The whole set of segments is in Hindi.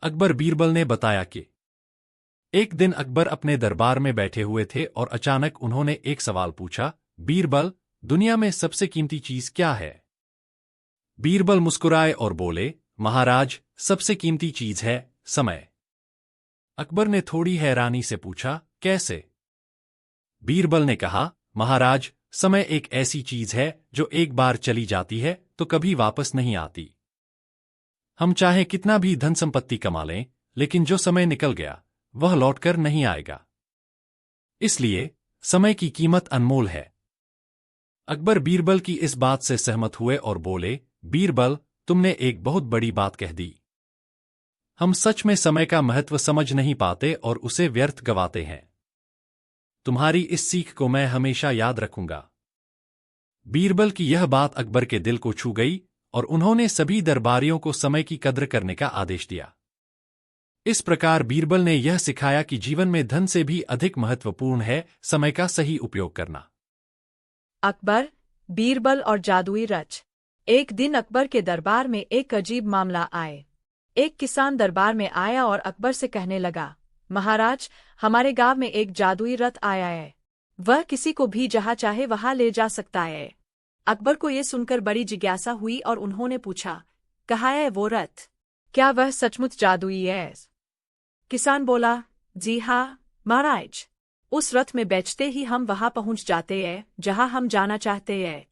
अकबर बीरबल ने बताया कि एक दिन अकबर अपने दरबार में बैठे हुए थे और अचानक उन्होंने एक सवाल पूछा, बीरबल, दुनिया में सबसे कीमती चीज क्या है? बीरबल मुस्कुराए और बोले, महाराज, सबसे कीमती चीज है समय। अकबर ने थोड़ी हैरानी से पूछा, कैसे? बीरबल ने कहा, महाराज, समय एक ऐसी चीज है जो एक बार चली जाती है तो कभी वापस नहीं आती। हम चाहे कितना भी धन संपत्ति कमा लें, लेकिन जो समय निकल गया वह लौटकर नहीं आएगा। इसलिए समय की कीमत अनमोल है। अकबर बीरबल की इस बात से सहमत हुए और बोले, बीरबल, तुमने एक बहुत बड़ी बात कह दी। हम सच में समय का महत्व समझ नहीं पाते और उसे व्यर्थ गवाते हैं। तुम्हारी इस सीख को मैं हमेशा याद रखूंगा। बीरबल की यह बात अकबर के दिल को छू गई और उन्होंने सभी दरबारियों को समय की कद्र करने का आदेश दिया। इस प्रकार बीरबल ने यह सिखाया कि जीवन में धन से भी अधिक महत्वपूर्ण है समय का सही उपयोग करना। अकबर, बीरबल और जादुई रच। एक दिन अकबर के दरबार में एक अजीब मामला आए। एक किसान दरबार में आया और अकबर से कहने लगा, महाराज, हमारे गांव में एक जादुई रथ आया है। वह किसी को भी जहां चाहे वहां ले जा सकता है। अकबर को ये सुनकर बड़ी जिज्ञासा हुई और उन्होंने पूछा, कहाँ है वो रथ? क्या वह सचमुच जादुई है? किसान बोला, जी हाँ महाराज, उस रथ में बैठते ही हम वहां पहुंच जाते हैं जहां हम जाना चाहते हैं।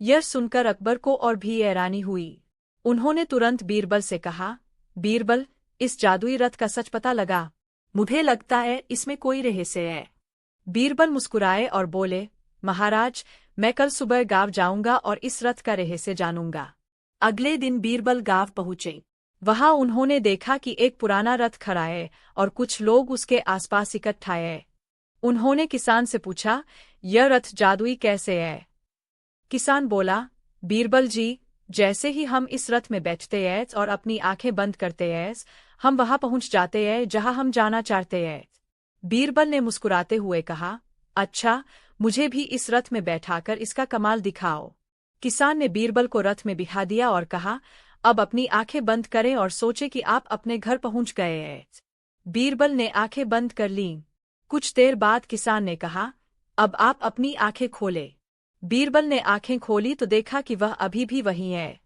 यह सुनकर अकबर को और भी हैरानी हुई। उन्होंने तुरंत बीरबल से कहा, बीरबल, इस जादुई रथ का सच पता लगा। मुझे लगता है इसमें कोई रहस्य है। बीरबल मुस्कुराए और बोले, महाराज, मैं कल सुबह गांव जाऊंगा और इस रथ का रहस्य जानूंगा। अगले दिन बीरबल गांव पहुंचे। वहां उन्होंने देखा कि एक पुराना रथ खड़ा है और कुछ लोग उसके आसपास इकट्ठा हैं। उन्होंने किसान से पूछा, यह रथ जादुई कैसे है? किसान बोला, बीरबल जी, जैसे ही हम इस रथ में बैठते हैं और अपनी आंखें बंद करते हैं, हम वहां पहुंच जाते हैं जहां हम जाना चाहते हैं। बीरबल ने मुस्कुराते हुए कहा, अच्छा, मुझे भी इस रथ में बैठाकर इसका कमाल दिखाओ। किसान ने बीरबल को रथ में बिठा दिया और कहा, अब अपनी आंखें बंद करें और सोचे कि आप अपने घर पहुंच गए हैं। बीरबल ने आंखें बंद कर लीं। कुछ देर बाद किसान ने कहा, अब आप अपनी आंखें खोले। बीरबल ने आंखें खोली तो देखा कि वह अभी भी वहीं है।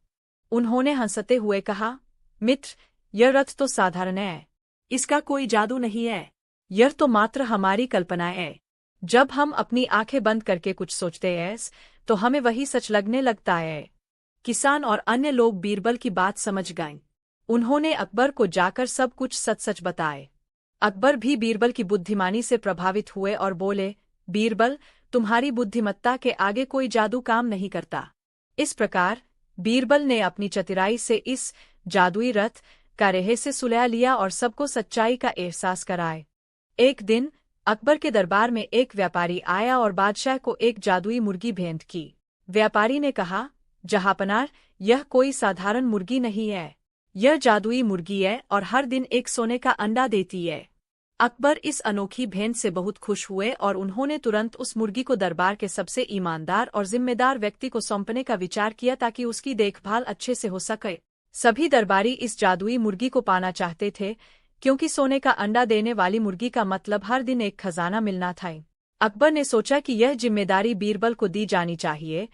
उन्होंने हंसते हुए कहा, मित्र, यह रथ तो साधारण है। इसका कोई जादू नहीं है। यह तो मात्र हमारी कल्पना है। जब हम अपनी आंखें बंद करके कुछ सोचते हैं तो हमें वही सच लगने लगता है। किसान और अन्य लोग बीरबल की बात समझ गए। उन्होंने अकबर को जाकर सब कुछ सच सच बताए। अकबर भी बीरबल की बुद्धिमानी से प्रभावित हुए और बोले, बीरबल, तुम्हारी बुद्धिमत्ता के आगे कोई जादू काम नहीं करता। इस प्रकार बीरबल ने अपनी चतुराई से इस जादुई रथ का रहस्य सुलझा लिया और सबको सच्चाई का एहसास कराए। एक दिन अकबर के दरबार में एक व्यापारी आया और बादशाह को एक जादुई मुर्गी भेंट की। व्यापारी ने कहा, जहांपनाह, यह कोई साधारण मुर्गी नहीं है। यह जादुई मुर्गी है और हर दिन एक सोने का अंडा देती है। अकबर इस अनोखी भेंट से बहुत खुश हुए और उन्होंने तुरंत उस मुर्गी को दरबार के सबसे ईमानदार और जिम्मेदार व्यक्ति को सौंपने का विचार किया ताकि उसकी देखभाल अच्छे से हो सके। सभी दरबारी इस जादुई मुर्गी को पाना चाहते थे, क्योंकि सोने का अंडा देने वाली मुर्गी का मतलब हर दिन एक खजाना मिलना था। अकबर ने सोचा कि यह जिम्मेदारी बीरबल को दी जानी चाहिए,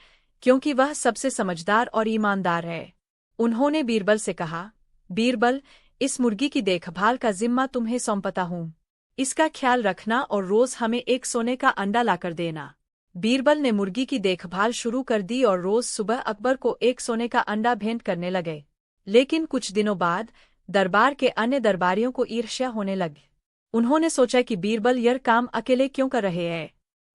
क्योंकि वह सबसे समझदार और ईमानदार है। उन्होंने बीरबल से कहा, बीरबल, इस मुर्गी की देखभाल का जिम्मा तुम्हें सौंपता हूँ। इसका ख्याल रखना और रोज हमें एक सोने का अंडा लाकर देना। बीरबल ने मुर्गी की देखभाल शुरू कर दी और रोज सुबह अकबर को एक सोने का अंडा भेंट करने लगे। लेकिन कुछ दिनों बाद दरबार के अन्य दरबारियों को ईर्ष्या होने लगी। उन्होंने सोचा कि बीरबल यह काम अकेले क्यों कर रहे हैं।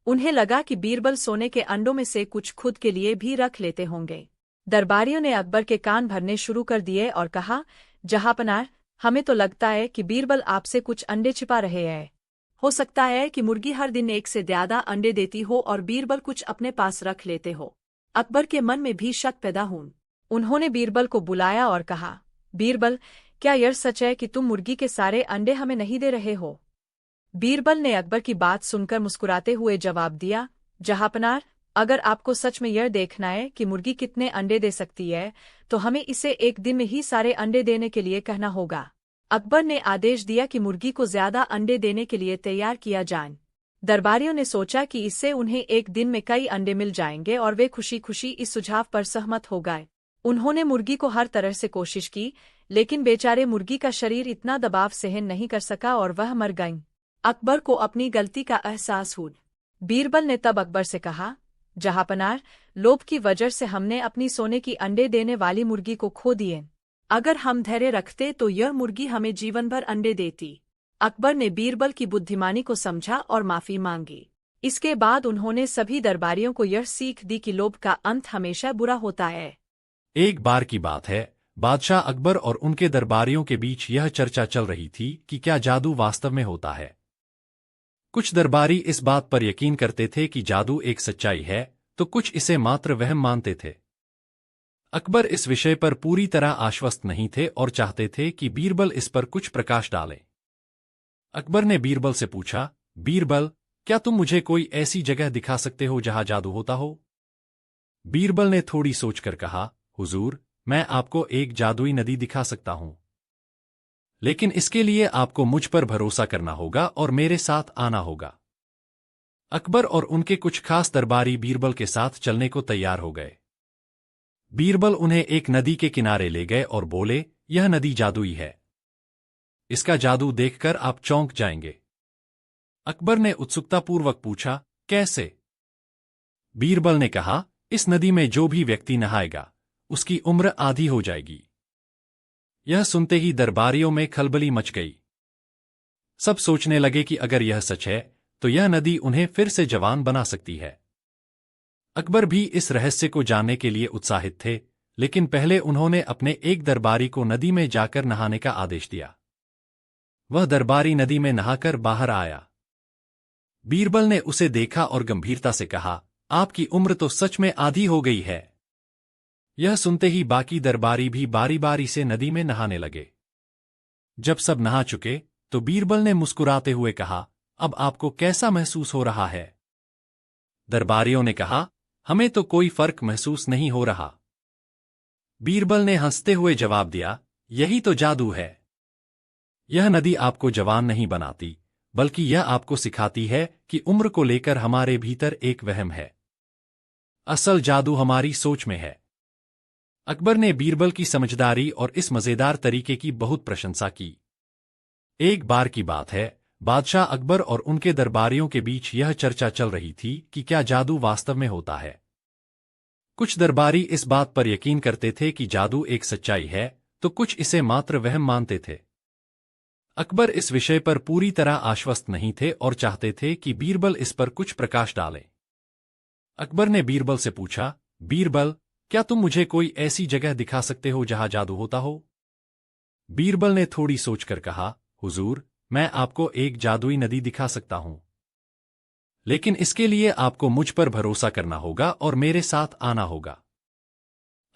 उन्हें लगा कि बीरबल सोने के अंडों में से कुछ खुद के लिए भी रख लेते होंगे। दरबारियों ने अकबर के कान भरने शुरू कर दिए और कहा, जहांपनाह, हमें तो लगता है कि बीरबल आपसे कुछ अंडे छिपा रहे हैं। हो सकता है कि मुर्गी हर दिन एक से ज्यादा अंडे देती हो और बीरबल कुछ अपने पास रख लेते हो। अकबर के मन में भी शक पैदा हुआ। उन्होंने बीरबल को बुलाया और कहा, बीरबल, क्या यह सच है कि तुम मुर्गी के सारे अंडे हमें नहीं दे रहे हो? बीरबल ने अकबर की बात सुनकर मुस्कुराते हुए जवाब दिया, जहांपनाह, अगर आपको सच में यह देखना है कि मुर्गी कितने अंडे दे सकती है, तो हमें इसे एक दिन में ही सारे अंडे देने के लिए कहना होगा। अकबर ने आदेश दिया कि मुर्गी को ज्यादा अंडे देने के लिए तैयार किया जाए। दरबारियों ने सोचा कि इससे उन्हें एक दिन में कई अंडे मिल जाएंगे और वे खुशी खुशी इस सुझाव पर सहमत हो गए। उन्होंने मुर्गी को हर तरह से कोशिश की, लेकिन बेचारे मुर्गी का शरीर इतना दबाव सहन नहीं कर सका और वह मर गई। अकबर को अपनी गलती का एहसास हुआ। बीरबल ने तब अकबर से कहा, जहांपनाह, लोभ की वजह से हमने अपनी सोने की अंडे देने वाली मुर्गी को खो दिए। अगर हम धैर्य रखते तो यह मुर्गी हमें जीवन भर अंडे देती। अकबर ने बीरबल की बुद्धिमानी को समझा और माफी मांगी। इसके बाद उन्होंने सभी दरबारियों को यह सीख दी कि लोभ का अंत हमेशा बुरा होता है। एक बार की बात है, बादशाह अकबर और उनके दरबारियों के बीच यह चर्चा चल रही थी कि क्या जादू वास्तव में होता है। कुछ दरबारी इस बात पर यकीन करते थे कि जादू एक सच्चाई है, तो कुछ इसे मात्र वहम मानते थे। अकबर इस विषय पर पूरी तरह आश्वस्त नहीं थे और चाहते थे कि बीरबल इस पर कुछ प्रकाश डाले। अकबर ने बीरबल से पूछा, बीरबल, क्या तुम मुझे कोई ऐसी जगह दिखा सकते हो जहां जादू होता हो? बीरबल ने थोड़ी सोचकर कहा, हुजूर, मैं आपको एक जादुई नदी दिखा सकता हूं, लेकिन इसके लिए आपको मुझ पर भरोसा करना होगा और मेरे साथ आना होगा। अकबर और उनके कुछ खास दरबारी बीरबल के साथ चलने को तैयार हो गए। बीरबल उन्हें एक नदी के किनारे ले गए और बोले, यह नदी जादुई है। इसका जादू देखकर आप चौंक जाएंगे। अकबर ने उत्सुकतापूर्वक पूछा, कैसे? बीरबल ने कहा, इस नदी में जो भी व्यक्ति नहाएगा उसकी उम्र आधी हो जाएगी। यह सुनते ही दरबारियों में खलबली मच गई। सब सोचने लगे कि अगर यह सच है तो यह नदी उन्हें फिर से जवान बना सकती है। अकबर भी इस रहस्य को जानने के लिए उत्साहित थे, लेकिन पहले उन्होंने अपने एक दरबारी को नदी में जाकर नहाने का आदेश दिया। वह दरबारी नदी में नहाकर बाहर आया। बीरबल ने उसे देखा और गंभीरता से कहा, आपकी उम्र तो सच में आधी हो गई है। यह सुनते ही बाकी दरबारी भी बारी बारी से नदी में नहाने लगे। जब सब नहा चुके तो बीरबल ने मुस्कुराते हुए कहा, अब आपको कैसा महसूस हो रहा है? दरबारियों ने कहा, हमें तो कोई फर्क महसूस नहीं हो रहा। बीरबल ने हंसते हुए जवाब दिया, यही तो जादू है। यह नदी आपको जवान नहीं बनाती, बल्कि यह आपको सिखाती है कि उम्र को लेकर हमारे भीतर एक वहम है। असल जादू हमारी सोच में है। अकबर ने बीरबल की समझदारी और इस मजेदार तरीके की बहुत प्रशंसा की। एक बार की बात है, बादशाह अकबर और उनके दरबारियों के बीच यह चर्चा चल रही थी कि क्या जादू वास्तव में होता है। कुछ दरबारी इस बात पर यकीन करते थे कि जादू एक सच्चाई है, तो कुछ इसे मात्र वहम मानते थे। अकबर इस विषय पर पूरी तरह आश्वस्त नहीं थे और चाहते थे कि बीरबल इस पर कुछ प्रकाश डाले। अकबर ने बीरबल से पूछा, बीरबल, क्या तुम मुझे कोई ऐसी जगह दिखा सकते हो जहां जादू होता हो? बीरबल ने थोड़ी सोचकर कहा, हुजूर, मैं आपको एक जादुई नदी दिखा सकता हूं, लेकिन इसके लिए आपको मुझ पर भरोसा करना होगा और मेरे साथ आना होगा।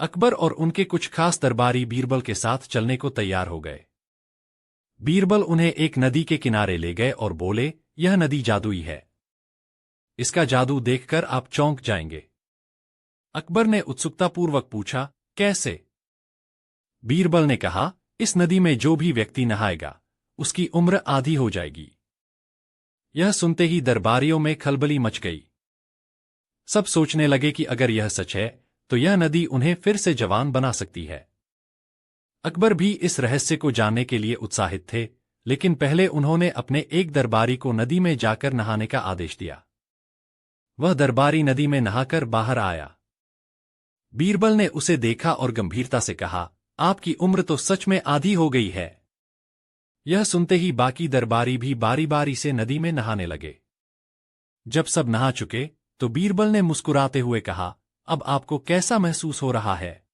अकबर और उनके कुछ खास दरबारी बीरबल के साथ चलने को तैयार हो गए। बीरबल उन्हें एक नदी के किनारे ले गए और बोले, यह नदी जादुई है। इसका जादू देखकर आप चौंक जाएंगे। अकबर ने उत्सुकतापूर्वक पूछा, कैसे? बीरबल ने कहा, इस नदी में जो भी व्यक्ति नहाएगा उसकी उम्र आधी हो जाएगी। यह सुनते ही दरबारियों में खलबली मच गई। सब सोचने लगे कि अगर यह सच है तो यह नदी उन्हें फिर से जवान बना सकती है। अकबर भी इस रहस्य को जानने के लिए उत्साहित थे, लेकिन पहले उन्होंने अपने एक दरबारी को नदी में जाकर नहाने का आदेश दिया। वह दरबारी नदी में नहाकर बाहर आया। बीरबल ने उसे देखा और गंभीरता से कहा, आपकी उम्र तो सच में आधी हो गई है। यह सुनते ही बाकी दरबारी भी बारी बारी से नदी में नहाने लगे। जब सब नहा चुके तो बीरबल ने मुस्कुराते हुए कहा, अब आपको कैसा महसूस हो रहा है?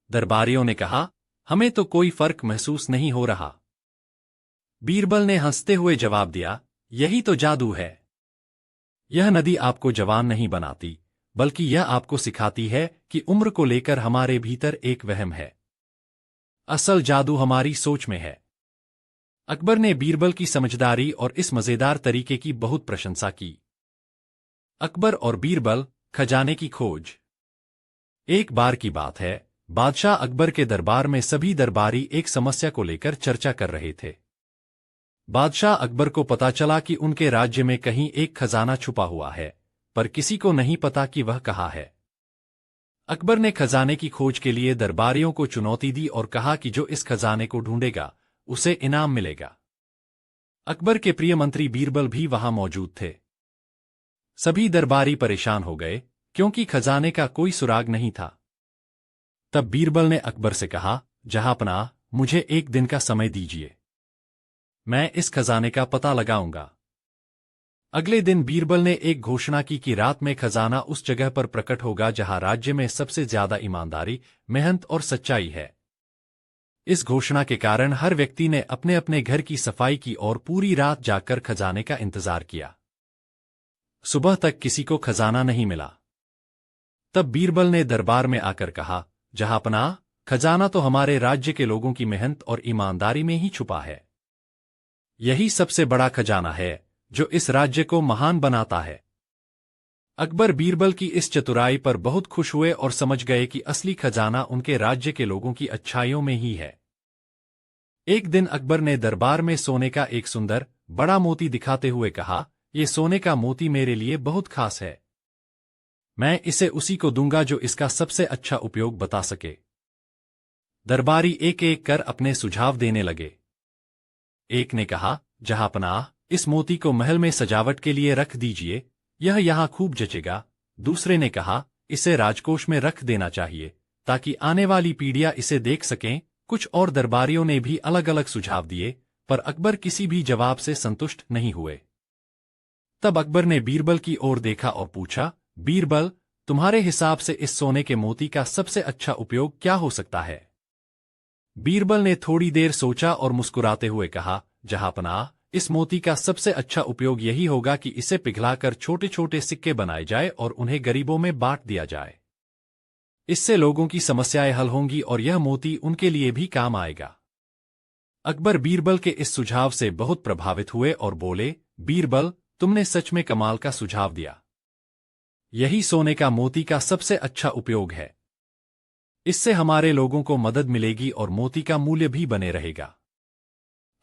दरबारियों ने कहा, हमें तो कोई फर्क महसूस नहीं हो रहा। बीरबल ने हंसते हुए जवाब दिया, यही तो जादू है। यह नदी आपको जवान नहीं बनाती, बल्कि यह आपको सिखाती है कि उम्र को लेकर हमारे भीतर एक वहम है। असल जादू हमारी सोच में है। अकबर ने बीरबल की समझदारी और इस मजेदार तरीके की बहुत प्रशंसा की। अकबर और बीरबल, खजाने की खोज। एक बार की बात है, बादशाह अकबर के दरबार में सभी दरबारी एक समस्या को लेकर चर्चा कर रहे थे। बादशाह अकबर को पता चला कि उनके राज्य में कहीं एक खजाना छुपा हुआ है, पर किसी को नहीं पता कि वह कहाँ है। अकबर ने खजाने की खोज के लिए दरबारियों को चुनौती दी और कहा कि जो इस खजाने को ढूंढेगा उसे इनाम मिलेगा। अकबर के प्रिय मंत्री बीरबल भी वहां मौजूद थे। सभी दरबारी परेशान हो गए क्योंकि खजाने का कोई सुराग नहीं था। तब बीरबल ने अकबर से कहा, जहांपनाह, मुझे एक दिन का समय दीजिए, मैं इस खजाने का पता लगाऊंगा। अगले दिन बीरबल ने एक घोषणा की कि रात में खजाना उस जगह पर प्रकट होगा जहां राज्य में सबसे ज्यादा ईमानदारी, मेहनत और सच्चाई है। इस घोषणा के कारण हर व्यक्ति ने अपने अपने घर की सफाई की और पूरी रात जागकर खजाने का इंतजार किया। सुबह तक किसी को खजाना नहीं मिला। तब बीरबल ने दरबार में आकर कहा, जहांपनाह, खजाना तो हमारे राज्य के लोगों की मेहनत और ईमानदारी में ही छुपा है। यही सबसे बड़ा खजाना है जो इस राज्य को महान बनाता है। अकबर बीरबल की इस चतुराई पर बहुत खुश हुए और समझ गए कि असली खजाना उनके राज्य के लोगों की अच्छाइयों में ही है। एक दिन अकबर ने दरबार में सोने का एक सुंदर बड़ा मोती दिखाते हुए कहा, ये सोने का मोती मेरे लिए बहुत खास है। मैं इसे उसी को दूंगा जो इसका सबसे अच्छा उपयोग बता सके। दरबारी एक एक कर अपने सुझाव देने लगे। एक ने कहा, जहांपनाह, इस मोती को महल में सजावट के लिए रख दीजिए, यह यहां खूब जचेगा। दूसरे ने कहा, इसे राजकोष में रख देना चाहिए ताकि आने वाली पीढ़ियां इसे देख सकें। कुछ और दरबारियों ने भी अलग अलग सुझाव दिए, पर अकबर किसी भी जवाब से संतुष्ट नहीं हुए। तब अकबर ने बीरबल की ओर देखा और पूछा, बीरबल, तुम्हारे हिसाब से इस सोने के मोती का सबसे अच्छा उपयोग क्या हो सकता है? बीरबल ने थोड़ी देर सोचा और मुस्कुराते हुए कहा, जहांपनाह, इस मोती का सबसे अच्छा उपयोग यही होगा कि इसे पिघलाकर छोटे छोटे सिक्के बनाए जाए और उन्हें गरीबों में बांट दिया जाए। इससे लोगों की समस्याएं हल होंगी और यह मोती उनके लिए भी काम आएगा। अकबर बीरबल के इस सुझाव से बहुत प्रभावित हुए और बोले, बीरबल, तुमने सच में कमाल का सुझाव दिया। यही सोने का मोती का सबसे अच्छा उपयोग है। इससे हमारे लोगों को मदद मिलेगी और मोती का मूल्य भी बने रहेगा।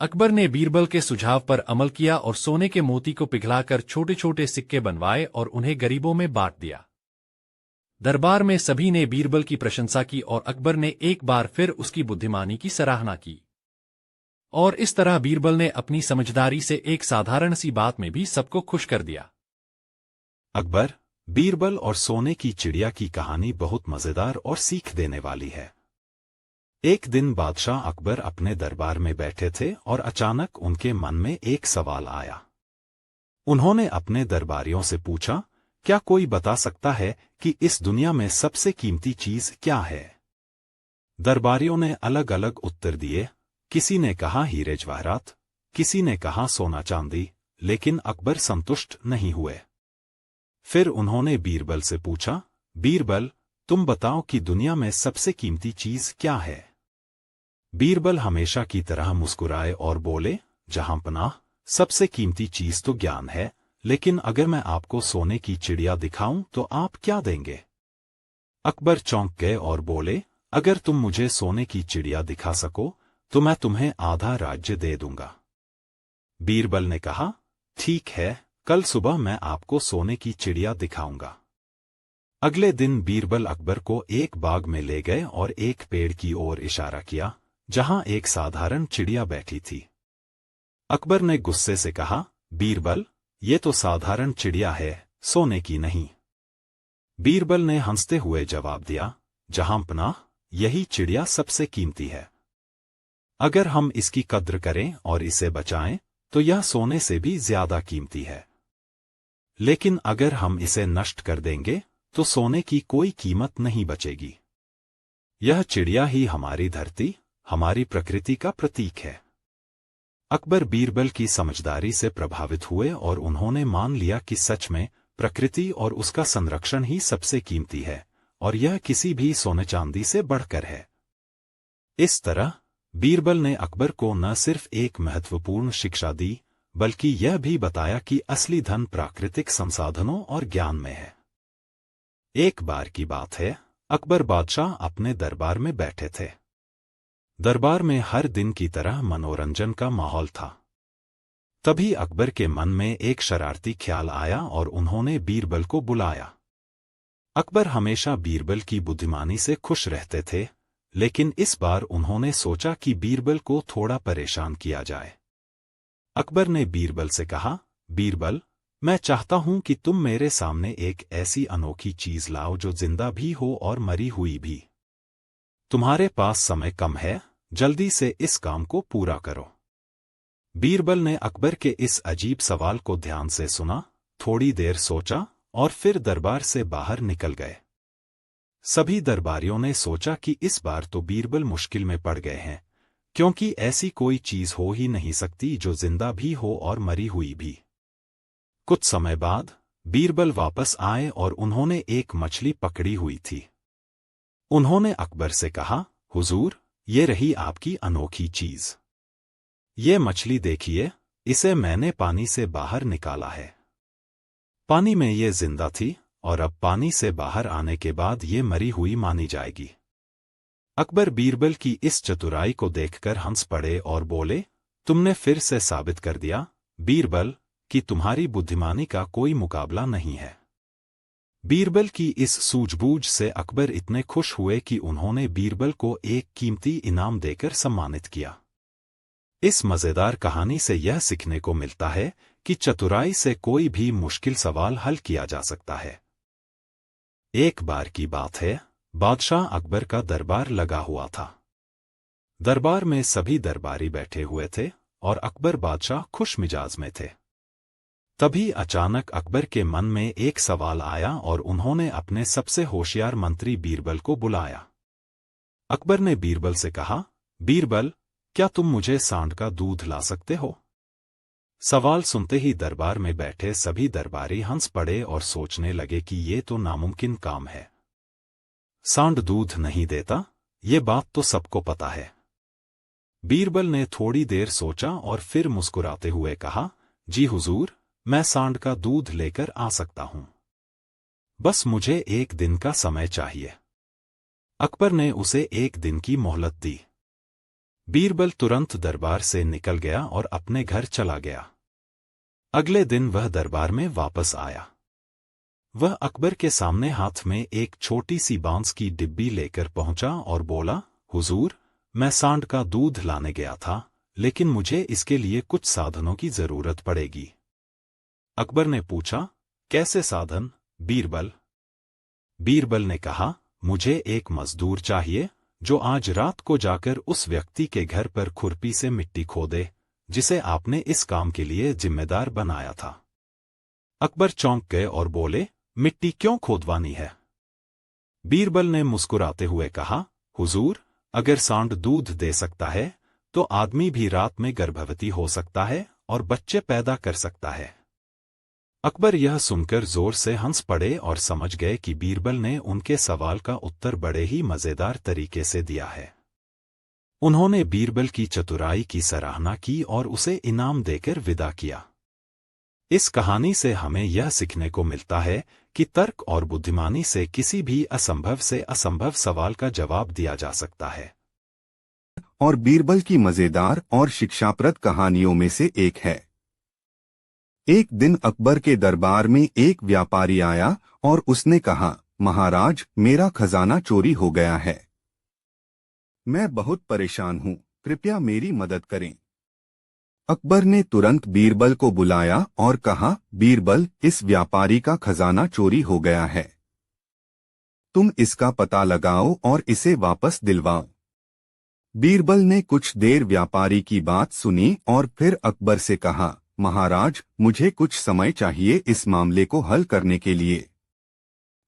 अकबर ने बीरबल के सुझाव पर अमल किया और सोने के मोती को पिघलाकर छोटे छोटे सिक्के बनवाए और उन्हें गरीबों में बांट दिया। दरबार में सभी ने बीरबल की प्रशंसा की और अकबर ने एक बार फिर उसकी बुद्धिमानी की सराहना की। और इस तरह बीरबल ने अपनी समझदारी से एक साधारण सी बात में भी सबको खुश कर दिया। अकबर, बीरबल और सोने की चिड़िया की कहानी बहुत मजेदार और सीख देने वाली है। एक दिन बादशाह अकबर अपने दरबार में बैठे थे और अचानक उनके मन में एक सवाल आया। उन्होंने अपने दरबारियों से पूछा, क्या कोई बता सकता है कि इस दुनिया में सबसे कीमती चीज क्या है? दरबारियों ने अलग अलग उत्तर दिए। किसी ने कहा हीरे जवाहरात, किसी ने कहा सोना चांदी, लेकिन अकबर संतुष्ट नहीं हुए। फिर उन्होंने बीरबल से पूछा, बीरबल, तुम बताओ कि दुनिया में सबसे कीमती चीज क्या है? बीरबल हमेशा की तरह मुस्कुराए और बोले, जहांपनाह, सबसे कीमती चीज तो ज्ञान है, लेकिन अगर मैं आपको सोने की चिड़िया दिखाऊं तो आप क्या देंगे? अकबर चौंक गए और बोले, अगर तुम मुझे सोने की चिड़िया दिखा सको तो मैं तुम्हें आधा राज्य दे दूंगा। बीरबल ने कहा, ठीक है, कल सुबह मैं आपको सोने की चिड़िया दिखाऊंगा। अगले दिन बीरबल अकबर को एक बाग में ले गए और एक पेड़ की ओर इशारा किया जहां एक साधारण चिड़िया बैठी थी। अकबर ने गुस्से से कहा, बीरबल, ये तो साधारण चिड़िया है, सोने की नहीं। बीरबल ने हंसते हुए जवाब दिया, जहांपनाह, यही चिड़िया सबसे कीमती है। अगर हम इसकी कद्र करें और इसे बचाएं तो यह सोने से भी ज्यादा कीमती है। लेकिन अगर हम इसे नष्ट कर देंगे तो सोने की कोई कीमत नहीं बचेगी। यह चिड़िया ही हमारी धरती, हमारी प्रकृति का प्रतीक है। अकबर बीरबल की समझदारी से प्रभावित हुए और उन्होंने मान लिया कि सच में प्रकृति और उसका संरक्षण ही सबसे कीमती है और यह किसी भी सोने चांदी से बढ़कर है। इस तरह बीरबल ने अकबर को न सिर्फ एक महत्वपूर्ण शिक्षा दी, बल्कि यह भी बताया कि असली धन प्राकृतिक संसाधनों और ज्ञान में है। एक बार की बात है, अकबर बादशाह अपने दरबार में बैठे थे। दरबार में हर दिन की तरह मनोरंजन का माहौल था। तभी अकबर के मन में एक शरारती ख्याल आया और उन्होंने बीरबल को बुलाया। अकबर हमेशा बीरबल की बुद्धिमानी से खुश रहते थे, लेकिन इस बार उन्होंने सोचा कि बीरबल को थोड़ा परेशान किया जाए। अकबर ने बीरबल से कहा, बीरबल, मैं चाहता हूं कि तुम मेरे सामने एक ऐसी अनोखी चीज लाओ जो जिंदा भी हो और मरी हुई भी। तुम्हारे पास समय कम है, जल्दी से इस काम को पूरा करो। बीरबल ने अकबर के इस अजीब सवाल को ध्यान से सुना, थोड़ी देर सोचा और फिर दरबार से बाहर निकल गए। सभी दरबारियों ने सोचा कि इस बार तो बीरबल मुश्किल में पड़ गए हैं, क्योंकि ऐसी कोई चीज हो ही नहीं सकती जो जिंदा भी हो और मरी हुई भी। कुछ समय बाद बीरबल वापस आए और उन्होंने एक मछली पकड़ी हुई थी। उन्होंने अकबर से कहा, हुजूर, ये रही आपकी अनोखी चीज। ये मछली देखिए, इसे मैंने पानी से बाहर निकाला है। पानी में ये जिंदा थी और अब पानी से बाहर आने के बाद ये मरी हुई मानी जाएगी। अकबर बीरबल की इस चतुराई को देखकर हंस पड़े और बोले, तुमने फिर से साबित कर दिया, बीरबल, कि तुम्हारी बुद्धिमानी का कोई मुकाबला नहीं है। बीरबल की इस सूझबूझ से अकबर इतने खुश हुए कि उन्होंने बीरबल को एक कीमती इनाम देकर सम्मानित किया। इस मजेदार कहानी से यह सीखने को मिलता है कि चतुराई से कोई भी मुश्किल सवाल हल किया जा सकता है। एक बार की बात है, बादशाह अकबर का दरबार लगा हुआ था। दरबार में सभी दरबारी बैठे हुए थे और अकबर बादशाह खुश मिजाज में थे। तभी अचानक अकबर के मन में एक सवाल आया और उन्होंने अपने सबसे होशियार मंत्री बीरबल को बुलाया। अकबर ने बीरबल से कहा, बीरबल, क्या तुम मुझे सांड का दूध ला सकते हो? सवाल सुनते ही दरबार में बैठे सभी दरबारी हंस पड़े और सोचने लगे कि ये तो नामुमकिन काम है। सांड दूध नहीं देता, ये बात तो सबको पता है। बीरबल ने थोड़ी देर सोचा और फिर मुस्कुराते हुए कहा, जी हुजूर, मैं सांड का दूध लेकर आ सकता हूं। बस मुझे एक दिन का समय चाहिए। अकबर ने उसे एक दिन की मोहलत दी। बीरबल तुरंत दरबार से निकल गया और अपने घर चला गया। अगले दिन वह दरबार में वापस आया। वह अकबर के सामने हाथ में एक छोटी सी बांस की डिब्बी लेकर पहुंचा और बोला, हुजूर, मैं सांड का दूध लाने गया था, लेकिन मुझे इसके लिए कुछ साधनों की जरूरत पड़ेगी। अकबर ने पूछा, कैसे साधन, बीरबल? बीरबल ने कहा, मुझे एक मजदूर चाहिए जो आज रात को जाकर उस व्यक्ति के घर पर खुरपी से मिट्टी खोदे जिसे आपने इस काम के लिए जिम्मेदार बनाया था। अकबर चौंक गए और बोले, मिट्टी क्यों खोदवानी है? बीरबल ने मुस्कुराते हुए कहा, हुजूर, अगर सांड दूध दे सकता है तो आदमी भी रात में गर्भवती हो सकता है और बच्चे पैदा कर सकता है। अकबर यह सुनकर जोर से हंस पड़े और समझ गए कि बीरबल ने उनके सवाल का उत्तर बड़े ही मजेदार तरीके से दिया है। उन्होंने बीरबल की चतुराई की सराहना की और उसे इनाम देकर विदा किया। इस कहानी से हमें यह सीखने को मिलता है कि तर्क और बुद्धिमानी से किसी भी असंभव से असंभव सवाल का जवाब दिया जा सकता है। और बीरबल की मजेदार और शिक्षाप्रद कहानियों में से एक है। एक दिन अकबर के दरबार में एक व्यापारी आया और उसने कहा, महाराज, मेरा खजाना चोरी हो गया है। मैं बहुत परेशान हूँ, कृपया मेरी मदद करें। अकबर ने तुरंत बीरबल को बुलाया और कहा, बीरबल, इस व्यापारी का खजाना चोरी हो गया है। तुम इसका पता लगाओ और इसे वापस दिलवाओ। बीरबल ने कुछ देर व्यापारी की बात सुनी और फिर अकबर से कहा, महाराज, मुझे कुछ समय चाहिए इस मामले को हल करने के लिए।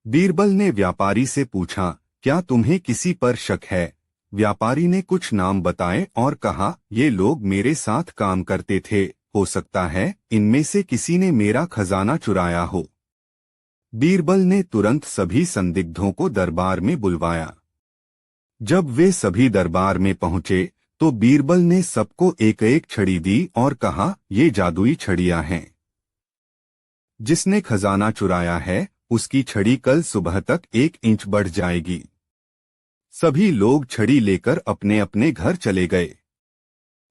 बीरबल ने व्यापारी से पूछा, क्या तुम्हें किसी पर शक है? व्यापारी ने कुछ नाम बताए और कहा, ये लोग मेरे साथ काम करते थे, हो सकता है इनमें से किसी ने मेरा खजाना चुराया हो। बीरबल ने तुरंत सभी संदिग्धों को दरबार में बुलवाया। जब वे सभी दरबार में पहुंचे तो बीरबल ने सबको एक एक छड़ी दी और कहा, ये जादुई छड़ियां हैं। जिसने खजाना चुराया है उसकी छड़ी कल सुबह तक 1 इंच बढ़ जाएगी। सभी लोग छड़ी लेकर अपने अपने घर चले गए।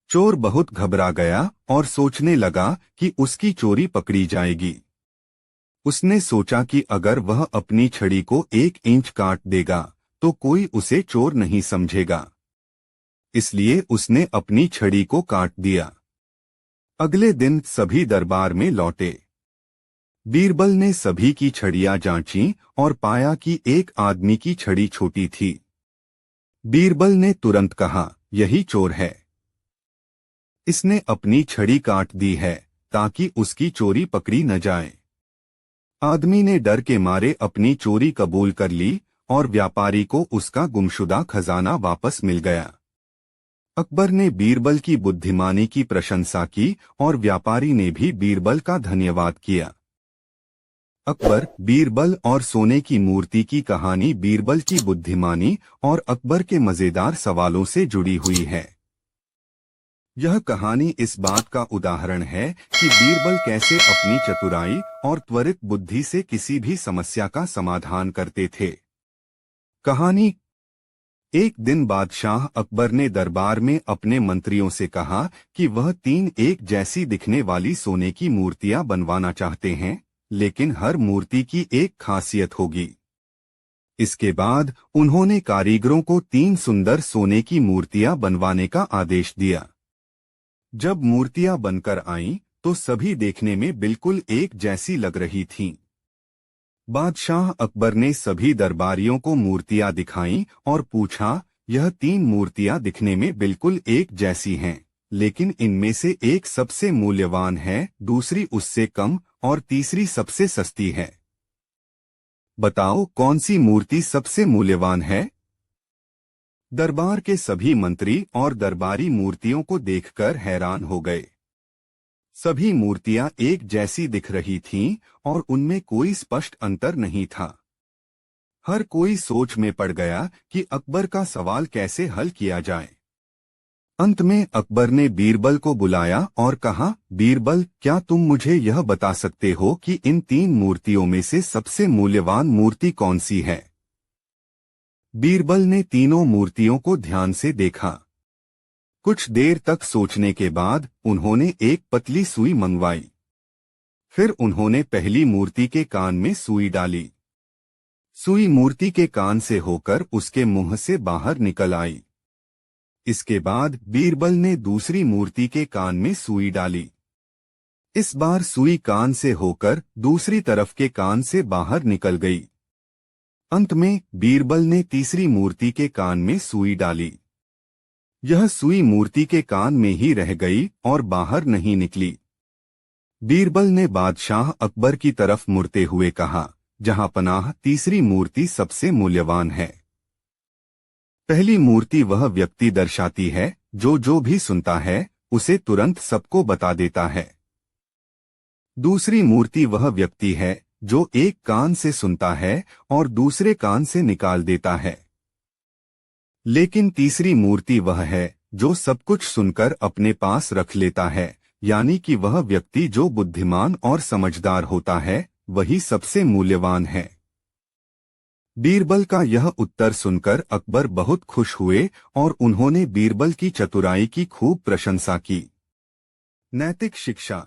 चोर बहुत घबरा गया और सोचने लगा कि उसकी चोरी पकड़ी जाएगी। उसने सोचा कि अगर वह अपनी छड़ी को 1 इंच काट देगा तो कोई उसे चोर नहीं समझेगा। इसलिए उसने अपनी छड़ी को काट दिया। अगले दिन सभी दरबार में लौटे। बीरबल ने सभी की छड़ियां जांची और पाया कि एक आदमी की छड़ी छोटी थी। बीरबल ने तुरंत कहा, यही चोर है। इसने अपनी छड़ी काट दी है ताकि उसकी चोरी पकड़ी न जाए। आदमी ने डर के मारे अपनी चोरी कबूल कर ली और व्यापारी को उसका गुमशुदा खजाना वापस मिल गया। अकबर ने बीरबल की बुद्धिमानी की प्रशंसा की और व्यापारी ने भी बीरबल का धन्यवाद किया। अकबर, बीरबल और सोने की मूर्ति की कहानी बीरबल की बुद्धिमानी और अकबर के मजेदार सवालों से जुड़ी हुई है। यह कहानी इस बात का उदाहरण है कि बीरबल कैसे अपनी चतुराई और त्वरित बुद्धि से किसी भी समस्या का समाधान करते थे। कहानी। एक दिन बादशाह अकबर ने दरबार में अपने मंत्रियों से कहा कि वह 3 एक जैसी दिखने वाली सोने की मूर्तियां बनवाना चाहते हैं, लेकिन हर मूर्ति की एक खासियत होगी। इसके बाद उन्होंने कारीगरों को 3 सुंदर सोने की मूर्तियां बनवाने का आदेश दिया। जब मूर्तियां बनकर आईं, तो सभी देखने में बिल्कुल एक जैसी लग रही थीं। बादशाह अकबर ने सभी दरबारियों को मूर्तियां दिखाईं और पूछा, यह 3 मूर्तियां दिखने में बिल्कुल एक जैसी हैं, लेकिन इनमें से एक सबसे मूल्यवान है, दूसरी उससे कम और तीसरी सबसे सस्ती है। बताओ कौन सी मूर्ति सबसे मूल्यवान है? दरबार के सभी मंत्री और दरबारी मूर्तियों को देखकर हैरान हो गए। सभी मूर्तियां एक जैसी दिख रही थीं और उनमें कोई स्पष्ट अंतर नहीं था। हर कोई सोच में पड़ गया कि अकबर का सवाल कैसे हल किया जाए। अंत में अकबर ने बीरबल को बुलाया और कहा, बीरबल, क्या तुम मुझे यह बता सकते हो कि इन 3 मूर्तियों में से सबसे मूल्यवान मूर्ति कौन सी है? बीरबल ने तीनों मूर्तियों को ध्यान से देखा। कुछ देर तक सोचने के बाद उन्होंने एक पतली सुई मंगवाई। फिर उन्होंने पहली मूर्ति के कान में सुई डाली। सुई मूर्ति के कान से होकर उसके मुंह से बाहर निकल आई। इसके बाद बीरबल ने दूसरी मूर्ति के कान में सुई डाली। इस बार सुई कान से होकर दूसरी तरफ के कान से बाहर निकल गई। अंत में बीरबल ने तीसरी मूर्ति के कान में सुई डाली। यह सुई मूर्ति के कान में ही रह गई और बाहर नहीं निकली। बीरबल ने बादशाह अकबर की तरफ मुड़ते हुए कहा, जहां पनाह, तीसरी मूर्ति सबसे मूल्यवान है। पहली मूर्ति वह व्यक्ति दर्शाती है जो भी सुनता है उसे तुरंत सबको बता देता है। दूसरी मूर्ति वह व्यक्ति है जो एक कान से सुनता है और दूसरे कान से निकाल देता है। लेकिन तीसरी मूर्ति वह है जो सब कुछ सुनकर अपने पास रख लेता है, यानी कि वह व्यक्ति जो बुद्धिमान और समझदार होता है वही सबसे मूल्यवान है। बीरबल का यह उत्तर सुनकर अकबर बहुत खुश हुए और उन्होंने बीरबल की चतुराई की खूब प्रशंसा की। नैतिक शिक्षा।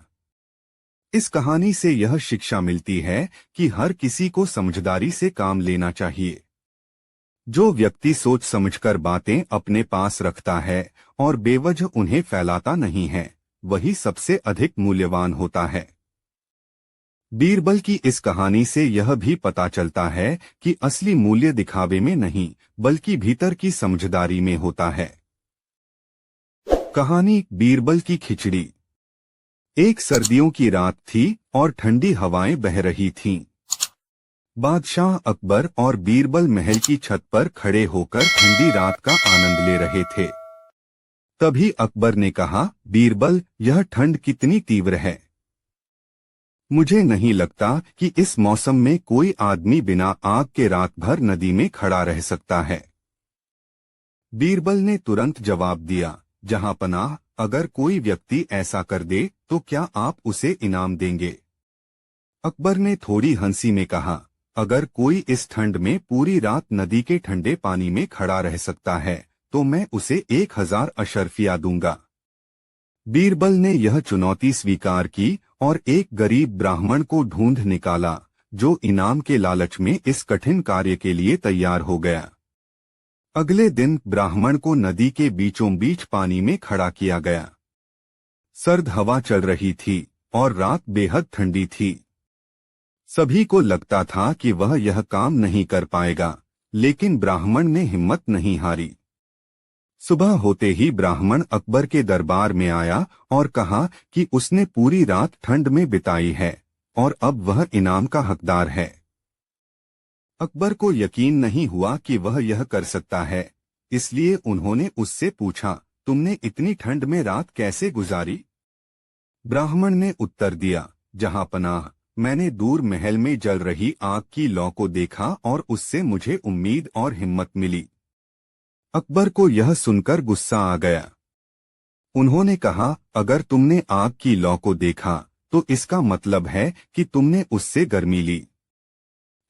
इस कहानी से यह शिक्षा मिलती है कि हर किसी को समझदारी से काम लेना चाहिए। जो व्यक्ति सोच समझकर बातें अपने पास रखता है और बेवजह उन्हें फैलाता नहीं है, वही सबसे अधिक मूल्यवान होता है। बीरबल की इस कहानी से यह भी पता चलता है कि असली मूल्य दिखावे में नहीं, बल्कि भीतर की समझदारी में होता है। कहानी बीरबल की खिचड़ी। एक सर्दियों की रात थी और ठंडी हवाएं बह रही थीं। बादशाह अकबर और बीरबल महल की छत पर खड़े होकर ठंडी रात का आनंद ले रहे थे। तभी अकबर ने कहा, बीरबल, यह ठंड कितनी तीव्र है। मुझे नहीं लगता कि इस मौसम में कोई आदमी बिना आग के रात भर नदी में खड़ा रह सकता है। बीरबल ने तुरंत जवाब दिया, जहां पनाह, अगर कोई व्यक्ति ऐसा कर दे तो क्या आप उसे इनाम देंगे? अकबर ने थोड़ी हंसी में कहा, अगर कोई इस ठंड में पूरी रात नदी के ठंडे पानी में खड़ा रह सकता है तो मैं उसे 1000 अशर्फिया दूंगा। बीरबल ने यह चुनौती स्वीकार की और एक गरीब ब्राह्मण को ढूंढ निकाला जो इनाम के लालच में इस कठिन कार्य के लिए तैयार हो गया। अगले दिन ब्राह्मण को नदी के बीचों बीच पानी में खड़ा किया गया। सर्द हवा चल रही थी और रात बेहद ठंडी थी। सभी को लगता था कि वह यह काम नहीं कर पाएगा, लेकिन ब्राह्मण ने हिम्मत नहीं हारी। सुबह होते ही ब्राह्मण अकबर के दरबार में आया और कहा कि उसने पूरी रात ठंड में बिताई है और अब वह इनाम का हकदार है। अकबर को यकीन नहीं हुआ कि वह यह कर सकता है, इसलिए उन्होंने उससे पूछा, तुमने इतनी ठंड में रात कैसे गुजारी? ब्राह्मण ने उत्तर दिया, जहांपनाह, मैंने दूर महल में जल रही आग की लौ को देखा और उससे मुझे उम्मीद और हिम्मत मिली। अकबर को यह सुनकर गुस्सा आ गया। उन्होंने कहा, अगर तुमने आग की लौ को देखा तो इसका मतलब है कि तुमने उससे गर्मी ली,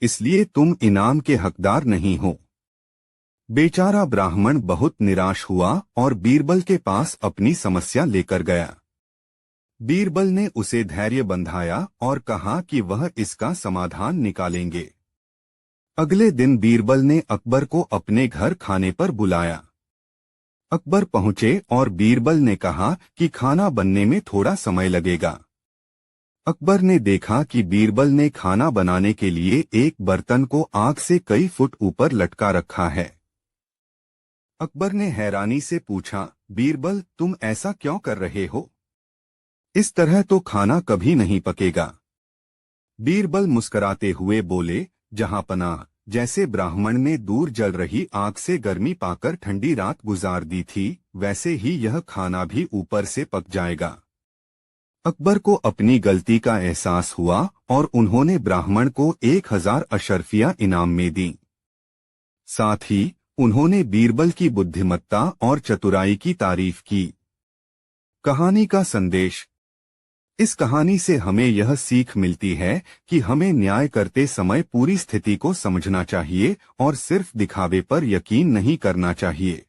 इसलिए तुम इनाम के हकदार नहीं हो। बेचारा ब्राह्मण बहुत निराश हुआ और बीरबल के पास अपनी समस्या लेकर गया। बीरबल ने उसे धैर्य बंधाया और कहा कि वह इसका समाधान निकालेंगे। अगले दिन बीरबल ने अकबर को अपने घर खाने पर बुलाया। अकबर पहुंचे और बीरबल ने कहा कि खाना बनने में थोड़ा समय लगेगा। अकबर ने देखा कि बीरबल ने खाना बनाने के लिए एक बर्तन को आग से कई फुट ऊपर लटका रखा है। अकबर ने हैरानी से पूछा, बीरबल, तुम ऐसा क्यों कर रहे हो? इस तरह तो खाना कभी नहीं पकेगा। बीरबल मुस्कुराते हुए बोले, जहांपनाह, जैसे ब्राह्मण ने दूर जल रही आग से गर्मी पाकर ठंडी रात गुजार दी थी, वैसे ही यह खाना भी ऊपर से पक जाएगा। अकबर को अपनी गलती का एहसास हुआ और उन्होंने ब्राह्मण को 1000 अशर्फिया इनाम में दी। साथ ही उन्होंने बीरबल की बुद्धिमत्ता और चतुराई की तारीफ की। कहानी का संदेश। इस कहानी से हमें यह सीख मिलती है कि हमें न्याय करते समय पूरी स्थिति को समझना चाहिए और सिर्फ दिखावे पर यकीन नहीं करना चाहिए।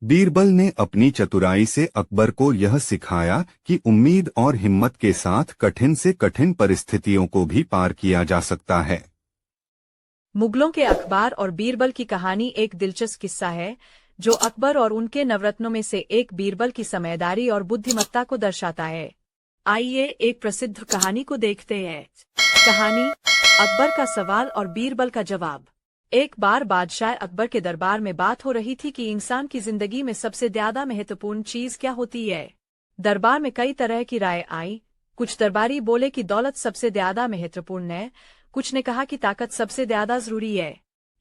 बीरबल ने अपनी चतुराई से अकबर को यह सिखाया कि उम्मीद और हिम्मत के साथ कठिन से कठिन परिस्थितियों को भी पार किया जा सकता है। मुगलों के अखबार और बीरबल की कहानी एक दिलचस्प किस्सा है जो अकबर और उनके नवरत्नों में से एक बीरबल की समझदारी और बुद्धिमत्ता को दर्शाता है। आइए एक प्रसिद्ध कहानी को देखते हैं। कहानी, अकबर का सवाल और बीरबल का जवाब। एक बार बादशाह अकबर के दरबार में बात हो रही थी कि इंसान की जिंदगी में सबसे ज्यादा महत्वपूर्ण चीज क्या होती है। दरबार में कई तरह की राय आई। कुछ दरबारी बोले कि दौलत सबसे ज्यादा महत्वपूर्ण है, कुछ ने कहा कि ताकत सबसे ज्यादा जरूरी है।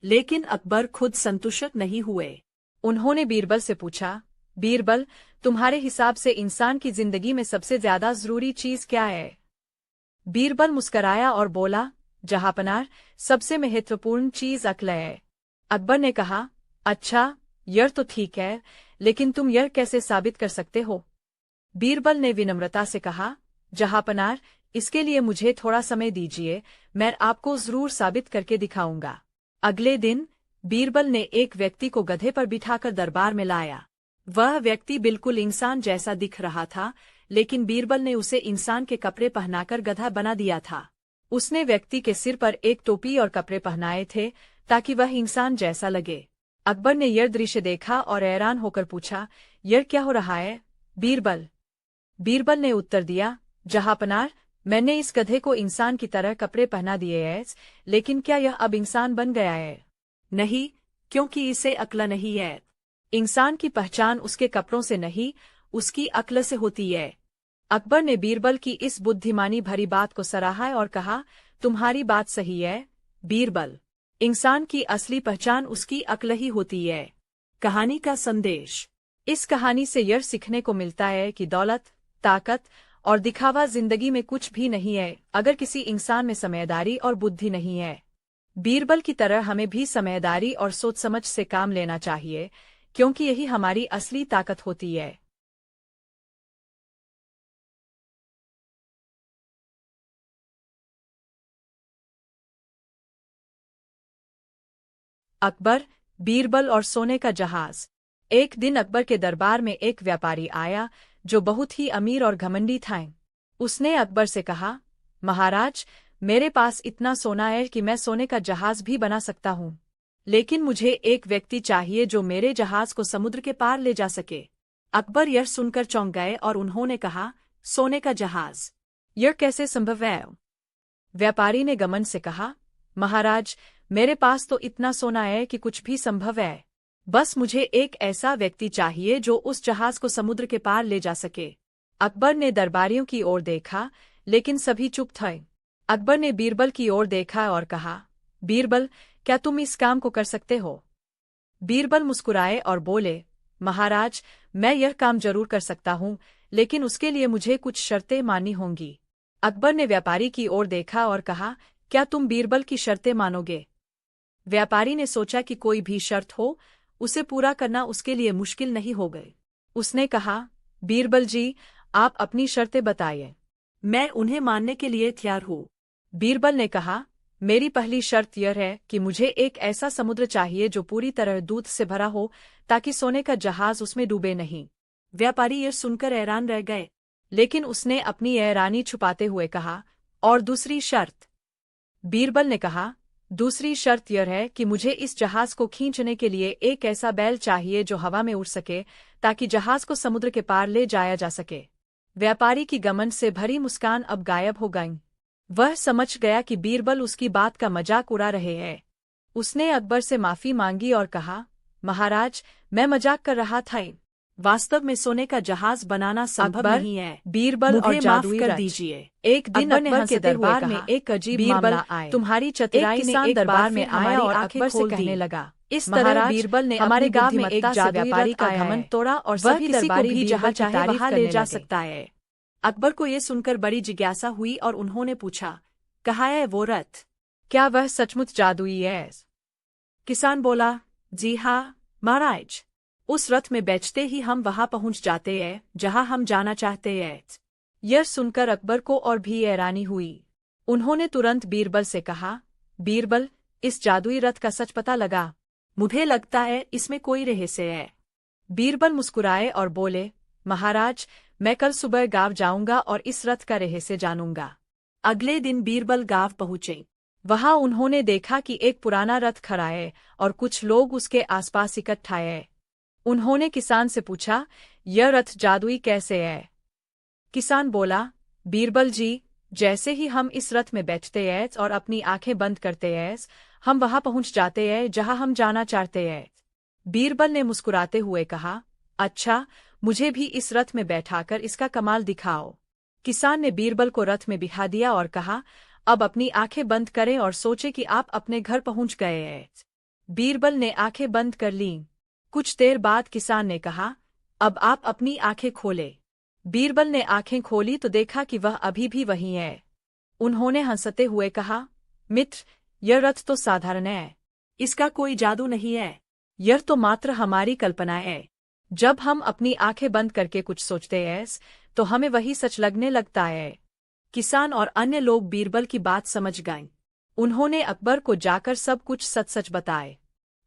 लेकिन अकबर खुद संतुष्ट नहीं हुए। उन्होंने बीरबल से पूछा, बीरबल, तुम्हारे हिसाब से इंसान की जिंदगी में सबसे ज्यादा जरूरी चीज क्या है? बीरबल मुस्कराया और बोला, जहांपनाह, सबसे महत्वपूर्ण चीज अक्ल है। अकबर ने कहा, अच्छा, यह तो ठीक है, लेकिन तुम यह कैसे साबित कर सकते हो? बीरबल ने विनम्रता से कहा, जहांपनाह, इसके लिए मुझे थोड़ा समय दीजिए, मैं आपको जरूर साबित करके दिखाऊंगा। अगले दिन बीरबल ने एक व्यक्ति को गधे पर बिठाकर दरबार में लाया। वह व्यक्ति बिल्कुल इंसान जैसा दिख रहा था, लेकिन बीरबल ने उसे इंसान के कपड़े पहनाकर गधा बना दिया था। उसने व्यक्ति के सिर पर एक टोपी और कपड़े पहनाए थे ताकि वह इंसान जैसा लगे। अकबर ने यह दृश्य देखा और हैरान होकर पूछा, यह क्या हो रहा है बीरबल? बीरबल ने उत्तर दिया, जहांपनाह, मैंने इस गधे को इंसान की तरह कपड़े पहना दिए हैं, लेकिन क्या यह अब इंसान बन गया है? नहीं, क्योंकि इसे अक्ल नहीं है। इंसान की पहचान उसके कपड़ों से नहीं, उसकी अक्ल से होती है। अकबर ने बीरबल की इस बुद्धिमानी भरी बात को सराहा और कहा, तुम्हारी बात सही है बीरबल। इंसान की असली पहचान उसकी अक्ल ही होती है। कहानी का संदेश। इस कहानी से यह सीखने को मिलता है कि दौलत, ताकत और दिखावा जिंदगी में कुछ भी नहीं है अगर किसी इंसान में समझदारी और बुद्धि नहीं है। बीरबल की तरह हमें भी समझदारी और सोच समझ से काम लेना चाहिए, क्योंकि यही हमारी असली ताकत होती है। अकबर, बीरबल और सोने का जहाज। एक दिन अकबर के दरबार में एक व्यापारी आया जो बहुत ही अमीर और घमंडी था। उसने अकबर से कहा, महाराज, मेरे पास इतना सोना है कि मैं सोने का जहाज भी बना सकता हूँ, लेकिन मुझे एक व्यक्ति चाहिए जो मेरे जहाज को समुद्र के पार ले जा सके। अकबर यह सुनकर चौंक गए और उन्होंने कहा, सोने का जहाज, यह कैसे संभव है? व्यापारी ने घमंड से कहा, महाराज, मेरे पास तो इतना सोना है कि कुछ भी संभव है। बस मुझे एक ऐसा व्यक्ति चाहिए जो उस जहाज को समुद्र के पार ले जा सके। अकबर ने दरबारियों की ओर देखा, लेकिन सभी चुप थे। अकबर ने बीरबल की ओर देखा और कहा, बीरबल, क्या तुम इस काम को कर सकते हो? बीरबल मुस्कुराए और बोले, महाराज, मैं यह काम जरूर कर सकता हूँ, लेकिन उसके लिए मुझे कुछ शर्तें माननी होंगी। अकबर ने व्यापारी की ओर देखा और कहा, क्या तुम बीरबल की शर्तें मानोगे? व्यापारी ने सोचा कि कोई भी शर्त हो, उसे पूरा करना उसके लिए मुश्किल नहीं हो गई। उसने कहा, बीरबल जी, आप अपनी शर्तें बताइए, मैं उन्हें मानने के लिए तैयार हूँ। बीरबल ने कहा, मेरी पहली शर्त यह है कि मुझे एक ऐसा समुद्र चाहिए जो पूरी तरह दूध से भरा हो, ताकि सोने का जहाज उसमें डूबे नहीं। व्यापारी यह सुनकर हैरान रह गए, लेकिन उसने अपनी हैरानी छुपाते हुए कहा, और दूसरी शर्त? बीरबल ने कहा, दूसरी शर्त यह है कि मुझे इस जहाज को खींचने के लिए एक ऐसा बैल चाहिए जो हवा में उड़ सके, ताकि जहाज को समुद्र के पार ले जाया जा सके। व्यापारी की घमंड से भरी मुस्कान अब गायब हो गई। वह समझ गया कि बीरबल उसकी बात का मजाक उड़ा रहे हैं। उसने अकबर से माफी मांगी और कहा, महाराज, मैं मजाक कर रहा था, वास्तव में सोने का जहाज बनाना संभव नहीं है। बीरबल और जादुई कर दीजिए। एक दिन अकबर के दरबार में एक अजीब मामला आया। तुम्हारी चतुराई ने एक दरबार में आया और अकबर से कहने लगा, इस तरह बीरबल ने हमारे गांव में एक व्यापारी का घमंड तोड़ा और सभी दरबारी भी जहां चाहे वहां ले जा सकता है। अकबर को ये सुनकर बड़ी जिज्ञासा हुई और उन्होंने पूछा, कहाँ है वो रथ? क्या वह सचमुच जादुई है? किसान बोला, जी हाँ महाराज, उस रथ में बैठते ही हम वहां पहुंच जाते हैं जहां हम जाना चाहते हैं। यह सुनकर अकबर को और भी हैरानी हुई। उन्होंने तुरंत बीरबल से कहा, बीरबल, इस जादुई रथ का सच पता लगा? मुझे लगता है इसमें कोई रहस्य है। बीरबल मुस्कुराए और बोले, महाराज, मैं कल सुबह गांव जाऊंगा और इस रथ का रहस्य जानूंगा। अगले दिन बीरबल गांव पहुंचे। वहां उन्होंने देखा कि एक पुराना रथ खड़ा है और कुछ लोग उसके आसपास इकट्ठा हैं। उन्होंने किसान से पूछा, यह रथ जादुई कैसे है? किसान बोला, बीरबल जी, जैसे ही हम इस रथ में बैठते हैं और अपनी आंखें बंद करते हैं, हम वहां पहुंच जाते हैं जहां हम जाना चाहते हैं। बीरबल ने मुस्कुराते हुए कहा, अच्छा, मुझे भी इस रथ में बैठाकर इसका कमाल दिखाओ। किसान ने बीरबल को रथ में बिठा दिया और कहा, अब अपनी आंखें बंद करें और सोचे कि आप अपने घर पहुंच गए हैं। बीरबल ने आंखें बंद कर लीं। कुछ देर बाद किसान ने कहा, अब आप अपनी आंखें खोले। बीरबल ने आंखें खोली तो देखा कि वह अभी भी वही है। उन्होंने हंसते हुए कहा, मित्र, यह रथ तो साधारण है, इसका कोई जादू नहीं है, यह तो मात्र हमारी कल्पना है। जब हम अपनी आंखें बंद करके कुछ सोचते हैं तो हमें वही सच लगने लगता है। किसान और अन्य लोग बीरबल की बात समझ गए। उन्होंने अकबर को जाकर सब कुछ सच सच बताए।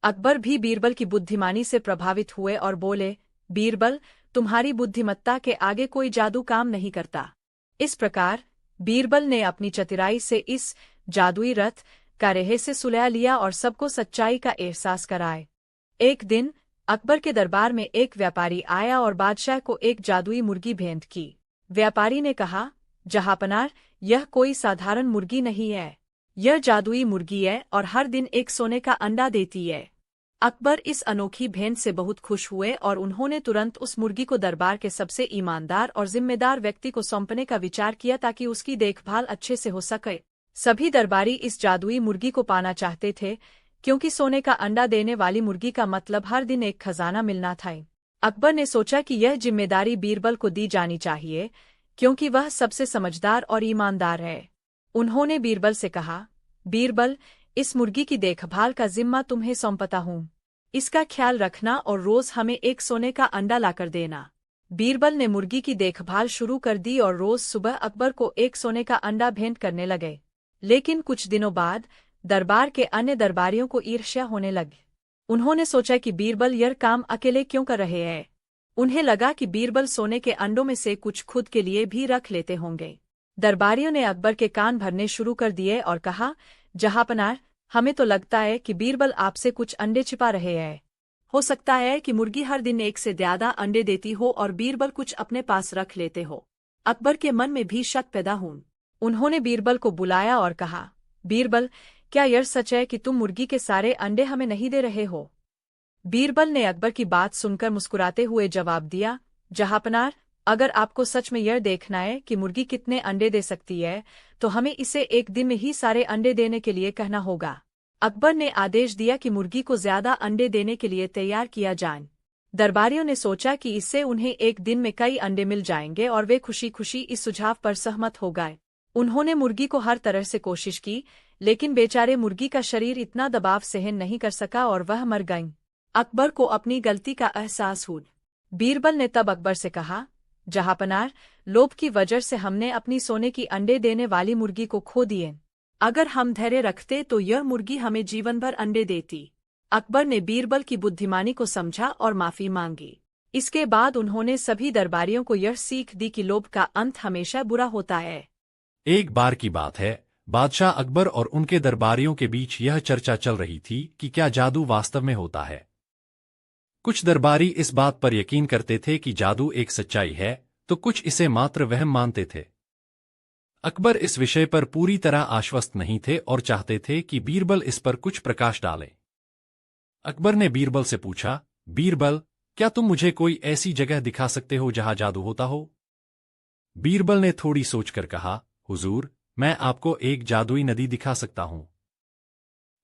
अकबर भी बीरबल की बुद्धिमानी से प्रभावित हुए और बोले, बीरबल, तुम्हारी बुद्धिमत्ता के आगे कोई जादू काम नहीं करता। इस प्रकार बीरबल ने अपनी चतुराई से इस जादुई रथ का रहस्य सुलझा लिया और सबको सच्चाई का एहसास कराए। एक दिन अकबर के दरबार में एक व्यापारी आया और बादशाह को एक जादुई मुर्गी भेंट की। व्यापारी ने कहा, जहांपनाह, यह कोई साधारण मुर्गी नहीं है, यह जादुई मुर्गी है और हर दिन एक सोने का अंडा देती है। अकबर इस अनोखी भेंट से बहुत खुश हुए और उन्होंने तुरंत उस मुर्गी को दरबार के सबसे ईमानदार और जिम्मेदार व्यक्ति को सौंपने का विचार किया ताकि उसकी देखभाल अच्छे से हो सके। सभी दरबारी इस जादुई मुर्गी को पाना चाहते थे, क्योंकि सोने का अंडा देने वाली मुर्गी का मतलब हर दिन एक खजाना मिलना था। अकबर ने सोचा कि यह जिम्मेदारी बीरबल को दी जानी चाहिए, क्योंकि वह सबसे समझदार और ईमानदार है। उन्होंने बीरबल से कहा, बीरबल, इस मुर्गी की देखभाल का जिम्मा तुम्हें सौंपता हूँ। इसका ख्याल रखना और रोज हमें एक सोने का अंडा लाकर देना। बीरबल ने मुर्गी की देखभाल शुरू कर दी और रोज सुबह अकबर को एक सोने का अंडा भेंट करने लगे। लेकिन कुछ दिनों बाद दरबार के अन्य दरबारियों को ईर्ष्या होने लगी। उन्होंने सोचा कि बीरबल यह काम अकेले क्यों कर रहे हैं। उन्हें लगा कि बीरबल सोने के अंडों में से कुछ खुद के लिए भी रख लेते होंगे। दरबारियों ने अकबर के कान भरने शुरू कर दिए और कहा, जहांपनाह, हमें तो लगता है कि बीरबल आपसे कुछ अंडे छिपा रहे हैं। हो सकता है कि मुर्गी हर दिन एक से ज्यादा अंडे देती हो और बीरबल कुछ अपने पास रख लेते हो। अकबर के मन में भी शक पैदा हुआ। उन्होंने बीरबल को बुलाया और कहा, बीरबल, क्या यह सच है कि तुम मुर्गी के सारे अंडे हमें नहीं दे रहे हो? बीरबल ने अकबर की बात सुनकर मुस्कुराते हुए जवाब दिया, जहांपनाह, अगर आपको सच में यह देखना है कि मुर्गी कितने अंडे दे सकती है, तो हमें इसे एक दिन में ही सारे अंडे देने के लिए कहना होगा। अकबर ने आदेश दिया कि मुर्गी को ज्यादा अंडे देने के लिए तैयार किया जाए। दरबारियों ने सोचा कि इससे उन्हें एक दिन में कई अंडे मिल जाएंगे और वे खुशी खुशी इस सुझाव पर सहमत हो गए। उन्होंने मुर्गी को हर तरह से कोशिश की, लेकिन बेचारे मुर्गी का शरीर इतना दबाव सहन नहीं कर सका और वह मर गई। अकबर को अपनी गलती का एहसास हुआ। बीरबल ने तब अकबर से कहा, जहांपनाह, लोभ की वजह से हमने अपनी सोने की अंडे देने वाली मुर्गी को खो दिए। अगर हम धैर्य रखते तो यह मुर्गी हमें जीवन भर अंडे देती। अकबर ने बीरबल की बुद्धिमानी को समझा और माफी मांगी। इसके बाद उन्होंने सभी दरबारियों को यह सीख दी कि लोभ का अंत हमेशा बुरा होता है। एक बार की बात है, बादशाह अकबर और उनके दरबारियों के बीच यह चर्चा चल रही थी कि क्या जादू वास्तव में होता है। कुछ दरबारी इस बात पर यकीन करते थे कि जादू एक सच्चाई है, तो कुछ इसे मात्र वहम मानते थे। अकबर इस विषय पर पूरी तरह आश्वस्त नहीं थे और चाहते थे कि बीरबल इस पर कुछ प्रकाश डाले। अकबर ने बीरबल से पूछा, बीरबल, क्या तुम मुझे कोई ऐसी जगह दिखा सकते हो जहां जादू होता हो? बीरबल ने थोड़ी सोचकर कहा, हुजूर, मैं आपको एक जादुई नदी दिखा सकता हूं,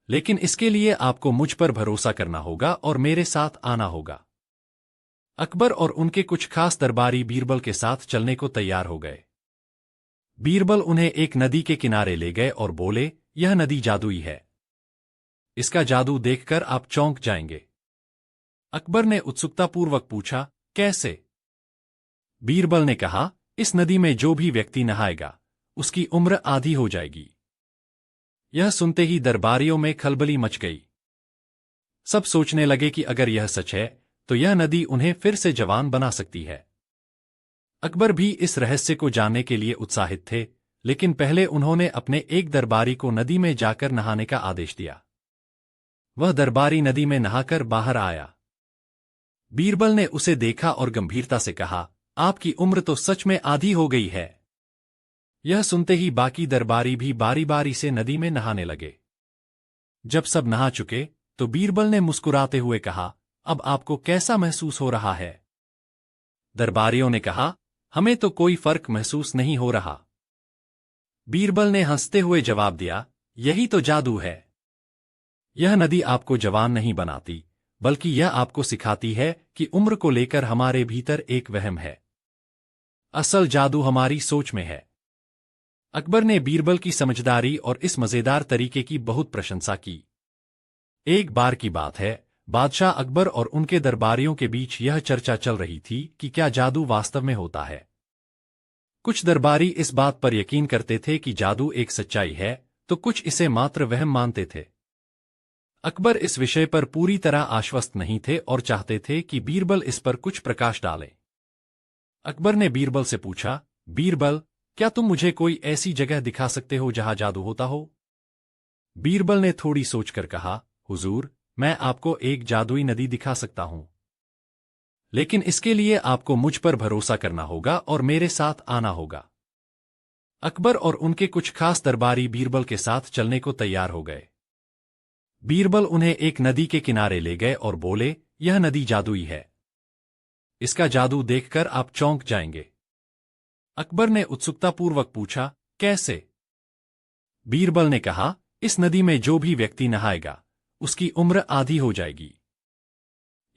लेकिन इसके लिए आपको मुझ पर भरोसा करना होगा और मेरे साथ आना होगा। अकबर और उनके कुछ खास दरबारी बीरबल के साथ चलने को तैयार हो गए। बीरबल उन्हें एक नदी के किनारे ले गए और बोले, यह नदी जादुई है। इसका जादू देखकर आप चौंक जाएंगे। अकबर ने उत्सुकतापूर्वक पूछा, कैसे? बीरबल ने कहा, इस नदी में जो भी व्यक्ति नहाएगा, उसकी उम्र आधी हो जाएगी। यह सुनते ही दरबारियों में खलबली मच गई। सब सोचने लगे कि अगर यह सच है, तो यह नदी उन्हें फिर से जवान बना सकती है। अकबर भी इस रहस्य को जानने के लिए उत्साहित थे, लेकिन पहले उन्होंने अपने एक दरबारी को नदी में जाकर नहाने का आदेश दिया। वह दरबारी नदी में नहाकर बाहर आया। बीरबल ने उसे देखा और गंभीरता से कहा, आपकी उम्र तो सच में आधी हो गई है। यह सुनते ही बाकी दरबारी भी बारी बारी से नदी में नहाने लगे। जब सब नहा चुके, तो बीरबल ने मुस्कुराते हुए कहा, अब आपको कैसा महसूस हो रहा है? दरबारियों ने कहा, हमें तो कोई फर्क महसूस नहीं हो रहा। बीरबल ने हंसते हुए जवाब दिया, यही तो जादू है। यह नदी आपको जवान नहीं बनाती, बल्कि यह आपको सिखाती है कि उम्र को लेकर हमारे भीतर एक वहम है। असल जादू हमारी सोच में है। अकबर ने बीरबल की समझदारी और इस मजेदार तरीके की बहुत प्रशंसा की। एक बार की बात है, बादशाह अकबर और उनके दरबारियों के बीच यह चर्चा चल रही थी कि क्या जादू वास्तव में होता है। कुछ दरबारी इस बात पर यकीन करते थे कि जादू एक सच्चाई है, तो कुछ इसे मात्र वहम मानते थे। अकबर इस विषय पर पूरी तरह आश्वस्त नहीं थे और चाहते थे कि बीरबल इस पर कुछ प्रकाश डाले। अकबर ने बीरबल से पूछा, बीरबल, क्या तुम मुझे कोई ऐसी जगह दिखा सकते हो जहां जादू होता हो? बीरबल ने थोड़ी सोचकर कहा, हुजूर, मैं आपको एक जादुई नदी दिखा सकता हूं, लेकिन इसके लिए आपको मुझ पर भरोसा करना होगा और मेरे साथ आना होगा। अकबर और उनके कुछ खास दरबारी बीरबल के साथ चलने को तैयार हो गए। बीरबल उन्हें एक नदी के किनारे ले गए और बोले, यह नदी जादुई है। इसका जादू देखकर आप चौंक जाएंगे। अकबर ने उत्सुकतापूर्वक पूछा, कैसे? बीरबल ने कहा, इस नदी में जो भी व्यक्ति नहाएगा, उसकी उम्र आधी हो जाएगी।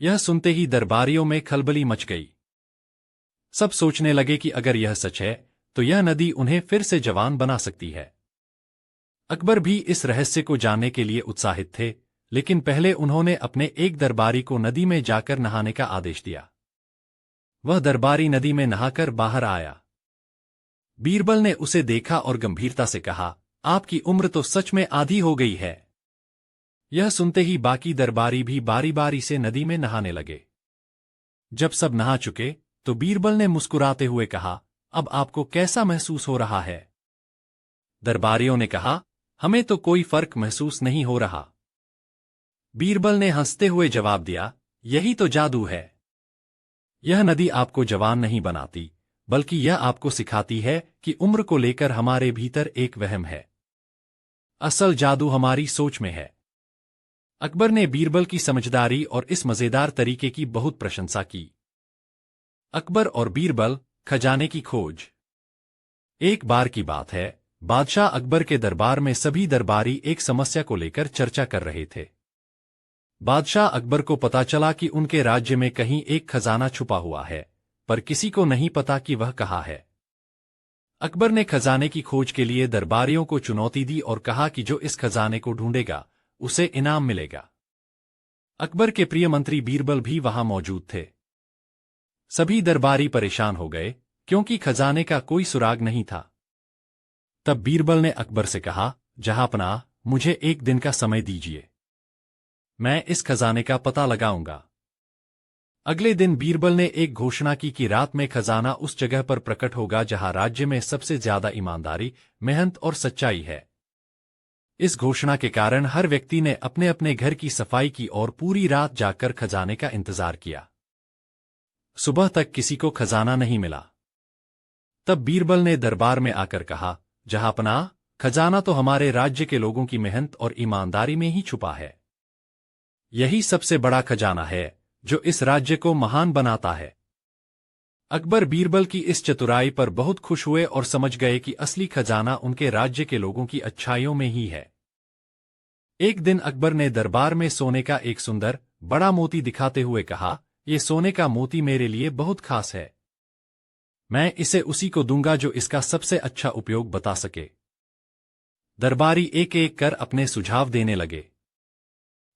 यह सुनते ही दरबारियों में खलबली मच गई। सब सोचने लगे कि अगर यह सच है, तो यह नदी उन्हें फिर से जवान बना सकती है। अकबर भी इस रहस्य को जानने के लिए उत्साहित थे, लेकिन पहले उन्होंने अपने एक दरबारी को नदी में जाकर नहाने का आदेश दिया। वह दरबारी नदी में नहाकर बाहर आया। बीरबल ने उसे देखा और गंभीरता से कहा, आपकी उम्र तो सच में आधी हो गई है। यह सुनते ही बाकी दरबारी भी बारी बारी से नदी में नहाने लगे। जब सब नहा चुके तो बीरबल ने मुस्कुराते हुए कहा, अब आपको कैसा महसूस हो रहा है? दरबारियों ने कहा, हमें तो कोई फर्क महसूस नहीं हो रहा। बीरबल ने हंसते हुए जवाब दिया, यही तो जादू है। यह नदी आपको जवान नहीं बनाती, बल्कि यह आपको सिखाती है कि उम्र को लेकर हमारे भीतर एक वहम है। असल जादू हमारी सोच में है। अकबर ने बीरबल की समझदारी और इस मजेदार तरीके की बहुत प्रशंसा की। अकबर और बीरबल, खजाने की खोज। एक बार की बात है, बादशाह अकबर के दरबार में सभी दरबारी एक समस्या को लेकर चर्चा कर रहे थे। बादशाह अकबर को पता चला कि उनके राज्य में कहीं एक खजाना छुपा हुआ है, पर किसी को नहीं पता कि वह कहाँ है। अकबर ने खजाने की खोज के लिए दरबारियों को चुनौती दी और कहा कि जो इस खजाने को ढूंढेगा उसे इनाम मिलेगा। अकबर के प्रिय मंत्री बीरबल भी वहां मौजूद थे। सभी दरबारी परेशान हो गए, क्योंकि खजाने का कोई सुराग नहीं था। तब बीरबल ने अकबर से कहा, जहांपनाह, मुझे एक दिन का समय दीजिए, मैं इस खजाने का पता लगाऊंगा। अगले दिन बीरबल ने एक घोषणा की कि रात में खजाना उस जगह पर प्रकट होगा जहां राज्य में सबसे ज्यादा ईमानदारी, मेहनत और सच्चाई है। इस घोषणा के कारण हर व्यक्ति ने अपने अपने घर की सफाई की और पूरी रात जागकर खजाने का इंतजार किया। सुबह तक किसी को खजाना नहीं मिला। तब बीरबल ने दरबार में आकर कहा, जहांपनाह, खजाना तो हमारे राज्य के लोगों की मेहनत और ईमानदारी में ही छुपा है। यही सबसे बड़ा खजाना है जो इस राज्य को महान बनाता है। अकबर बीरबल की इस चतुराई पर बहुत खुश हुए और समझ गए कि असली खजाना उनके राज्य के लोगों की अच्छाइयों में ही है। एक दिन अकबर ने दरबार में सोने का एक सुंदर, बड़ा मोती दिखाते हुए कहा, यह सोने का मोती मेरे लिए बहुत खास है। मैं इसे उसी को दूंगा जो इसका सबसे अच्छा उपयोग बता सके। दरबारी एक एक कर अपने सुझाव देने लगे।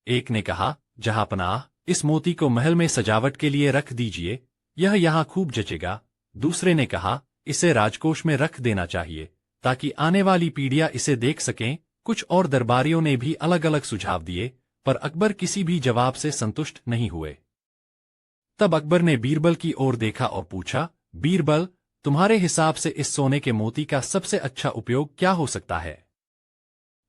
एक ने कहा, जहांपनाह, इस मोती को महल में सजावट के लिए रख दीजिए, यह यहां खूब जचेगा। दूसरे ने कहा, इसे राजकोष में रख देना चाहिए ताकि आने वाली पीढ़ियां इसे देख सकें। कुछ और दरबारियों ने भी अलग अलग सुझाव दिए, पर अकबर किसी भी जवाब से संतुष्ट नहीं हुए। तब अकबर ने बीरबल की ओर देखा और पूछा, बीरबल, तुम्हारे हिसाब से इस सोने के मोती का सबसे अच्छा उपयोग क्या हो सकता है?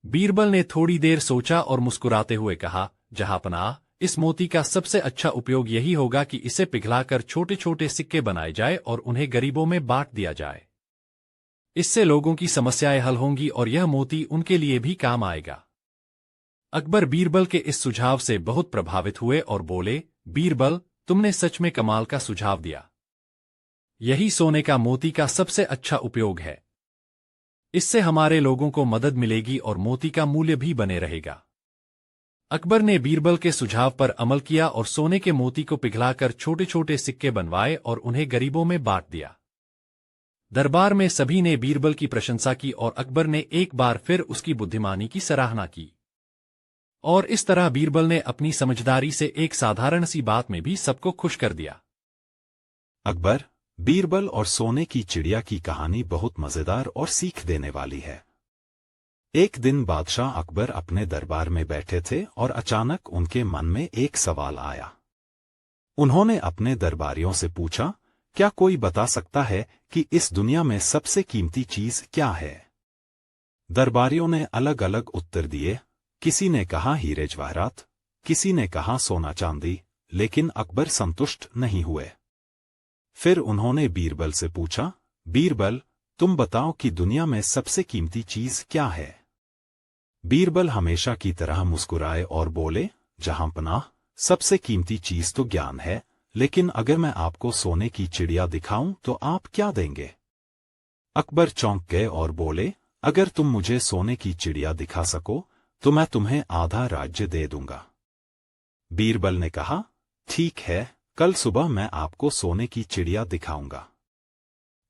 बीरबल ने थोड़ी देर सोचा और मुस्कुराते हुए कहा, जहांपनाह, इस मोती का सबसे अच्छा उपयोग यही होगा कि इसे पिघलाकर छोटे छोटे सिक्के बनाए जाए और उन्हें गरीबों में बांट दिया जाए। इससे लोगों की समस्याएं हल होंगी और यह मोती उनके लिए भी काम आएगा। अकबर बीरबल के इस सुझाव से बहुत प्रभावित हुए और बोले, बीरबल, तुमने सच में कमाल का सुझाव दिया। यही सोने का मोती का सबसे अच्छा उपयोग है। इससे हमारे लोगों को मदद मिलेगी और मोती का मूल्य भी बने रहेगा। अकबर ने बीरबल के सुझाव पर अमल किया और सोने के मोती को पिघलाकर छोटे छोटे सिक्के बनवाए और उन्हें गरीबों में बांट दिया। दरबार में सभी ने बीरबल की प्रशंसा की और अकबर ने एक बार फिर उसकी बुद्धिमानी की सराहना की। और इस तरह बीरबल ने अपनी समझदारी से एक साधारण सी बात में भी सबको खुश कर दिया। अकबर, बीरबल और सोने की चिड़िया की कहानी बहुत मजेदार और सीख देने वाली है। एक दिन बादशाह अकबर अपने दरबार में बैठे थे और अचानक उनके मन में एक सवाल आया। उन्होंने अपने दरबारियों से पूछा, क्या कोई बता सकता है कि इस दुनिया में सबसे कीमती चीज क्या है? दरबारियों ने अलग अलग उत्तर दिए। किसी ने कहा हीरे जवाहरात, किसी ने कहा सोना चांदी, लेकिन अकबर संतुष्ट नहीं हुए। फिर उन्होंने बीरबल से पूछा, बीरबल, तुम बताओ कि दुनिया में सबसे कीमती चीज क्या है? बीरबल हमेशा की तरह मुस्कुराए और बोले, जहांपनाह, सबसे कीमती चीज तो ज्ञान है, लेकिन अगर मैं आपको सोने की चिड़िया दिखाऊं तो आप क्या देंगे? अकबर चौंक गए और बोले, अगर तुम मुझे सोने की चिड़िया दिखा सको तो मैं तुम्हें आधा राज्य दे दूंगा। बीरबल ने कहा, ठीक है, कल सुबह मैं आपको सोने की चिड़िया दिखाऊंगा।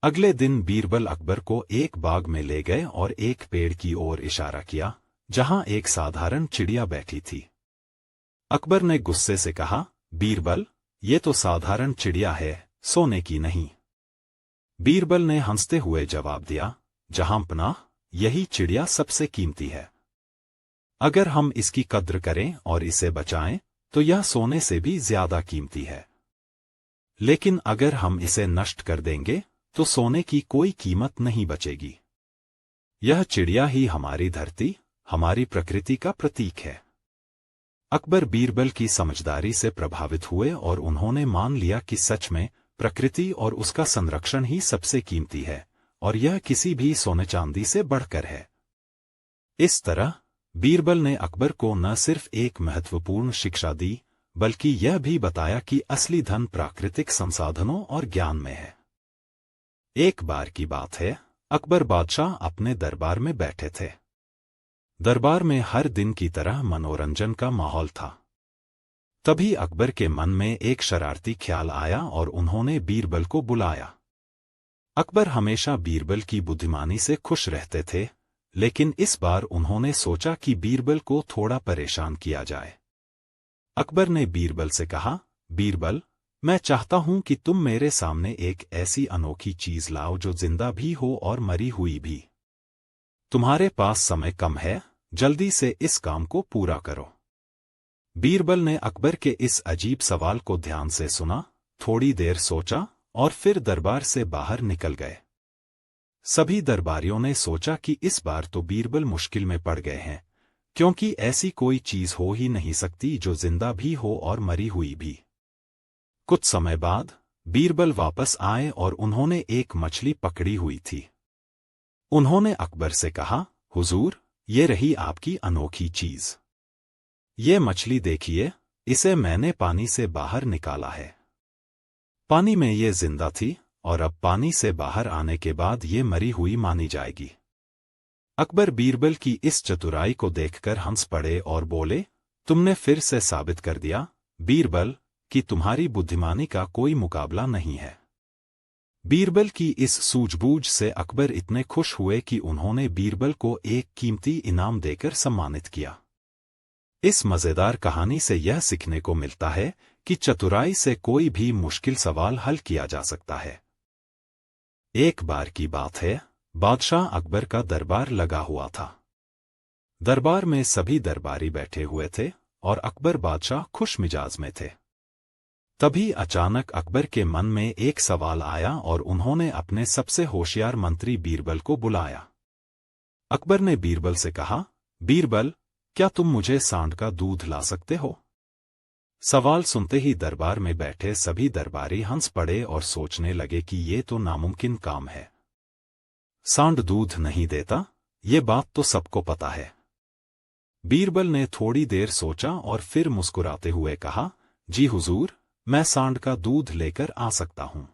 अगले दिन बीरबल अकबर को एक बाग में ले गए और एक पेड़ की ओर इशारा किया जहां एक साधारण चिड़िया बैठी थी। अकबर ने गुस्से से कहा, बीरबल, ये तो साधारण चिड़िया है, सोने की नहीं। बीरबल ने हंसते हुए जवाब दिया, जहांपनाह, यही चिड़िया सबसे कीमती है। अगर हम इसकी कद्र करें और इसे बचाएं तो यह सोने से भी ज्यादा कीमती है। लेकिन अगर हम इसे नष्ट कर देंगे तो सोने की कोई कीमत नहीं बचेगी। यह चिड़िया ही हमारी धरती, हमारी प्रकृति का प्रतीक है। अकबर बीरबल की समझदारी से प्रभावित हुए और उन्होंने मान लिया कि सच में प्रकृति और उसका संरक्षण ही सबसे कीमती है और यह किसी भी सोने चांदी से बढ़कर है। इस तरह बीरबल ने अकबर को न सिर्फ एक महत्वपूर्ण शिक्षा दी बल्कि यह भी बताया कि असली धन प्राकृतिक संसाधनों और ज्ञान में है। एक बार की बात है, अकबर बादशाह अपने दरबार में बैठे थे। दरबार में हर दिन की तरह मनोरंजन का माहौल था। तभी अकबर के मन में एक शरारती ख्याल आया और उन्होंने बीरबल को बुलाया। अकबर हमेशा बीरबल की बुद्धिमानी से खुश रहते थे, लेकिन इस बार उन्होंने सोचा कि बीरबल को थोड़ा परेशान किया जाए। अकबर ने बीरबल से कहा, बीरबल, मैं चाहता हूं कि तुम मेरे सामने एक ऐसी अनोखी चीज लाओ जो जिंदा भी हो और मरी हुई भी। तुम्हारे पास समय कम है, जल्दी से इस काम को पूरा करो। बीरबल ने अकबर के इस अजीब सवाल को ध्यान से सुना, थोड़ी देर सोचा और फिर दरबार से बाहर निकल गए। सभी दरबारियों ने सोचा कि इस बार तो बीरबल मुश्किल में पड़ गए हैं, क्योंकि ऐसी कोई चीज हो ही नहीं सकती जो जिंदा भी हो और मरी हुई भी। कुछ समय बाद बीरबल वापस आए और उन्होंने एक मछली पकड़ी हुई थी। उन्होंने अकबर से कहा, हुजूर, ये रही आपकी अनोखी चीज। ये मछली देखिए, इसे मैंने पानी से बाहर निकाला है। पानी में ये जिंदा थी और अब पानी से बाहर आने के बाद ये मरी हुई मानी जाएगी। अकबर बीरबल की इस चतुराई को देखकर हंस पड़े और बोले, तुमने फिर से साबित कर दिया, बीरबल, कि तुम्हारी बुद्धिमानी का कोई मुकाबला नहीं है। बीरबल की इस सूझबूझ से अकबर इतने खुश हुए कि उन्होंने बीरबल को एक कीमती इनाम देकर सम्मानित किया। इस मजेदार कहानी से यह सीखने को मिलता है कि चतुराई से कोई भी मुश्किल सवाल हल किया जा सकता है। एक बार की बात है, बादशाह अकबर का दरबार लगा हुआ था। दरबार में सभी दरबारी बैठे हुए थे और अकबर बादशाह खुश मिजाज में थे। तभी अचानक अकबर के मन में एक सवाल आया और उन्होंने अपने सबसे होशियार मंत्री बीरबल को बुलाया। अकबर ने बीरबल से कहा, बीरबल, क्या तुम मुझे सांड का दूध ला सकते हो? सवाल सुनते ही दरबार में बैठे सभी दरबारी हंस पड़े और सोचने लगे कि ये तो नामुमकिन काम है। सांड दूध नहीं देता, ये बात तो सबको पता है। बीरबल ने थोड़ी देर सोचा और फिर मुस्कुराते हुए कहा, जी हुजूर, मैं सांड का दूध लेकर आ सकता हूं।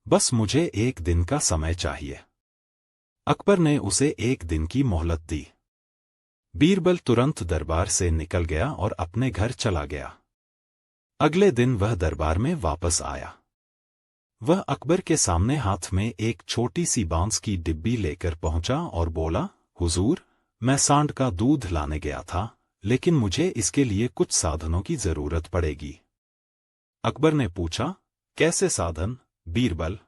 बस मुझे एक दिन का समय चाहिए। अकबर ने उसे एक दिन की मोहलत दी। बीरबल तुरंत दरबार से निकल गया और अपने घर चला गया। अगले दिन वह दरबार में वापस आया। वह अकबर के सामने हाथ में एक छोटी सी बांस की डिब्बी लेकर पहुंचा और बोला, हुजूर, मैं सांड का दूध लाने गया था, लेकिन मुझे इसके लिए कुछ साधनों की जरूरत पड़ेगी। अकबर ने पूछा, कैसे साधन, बीरबल?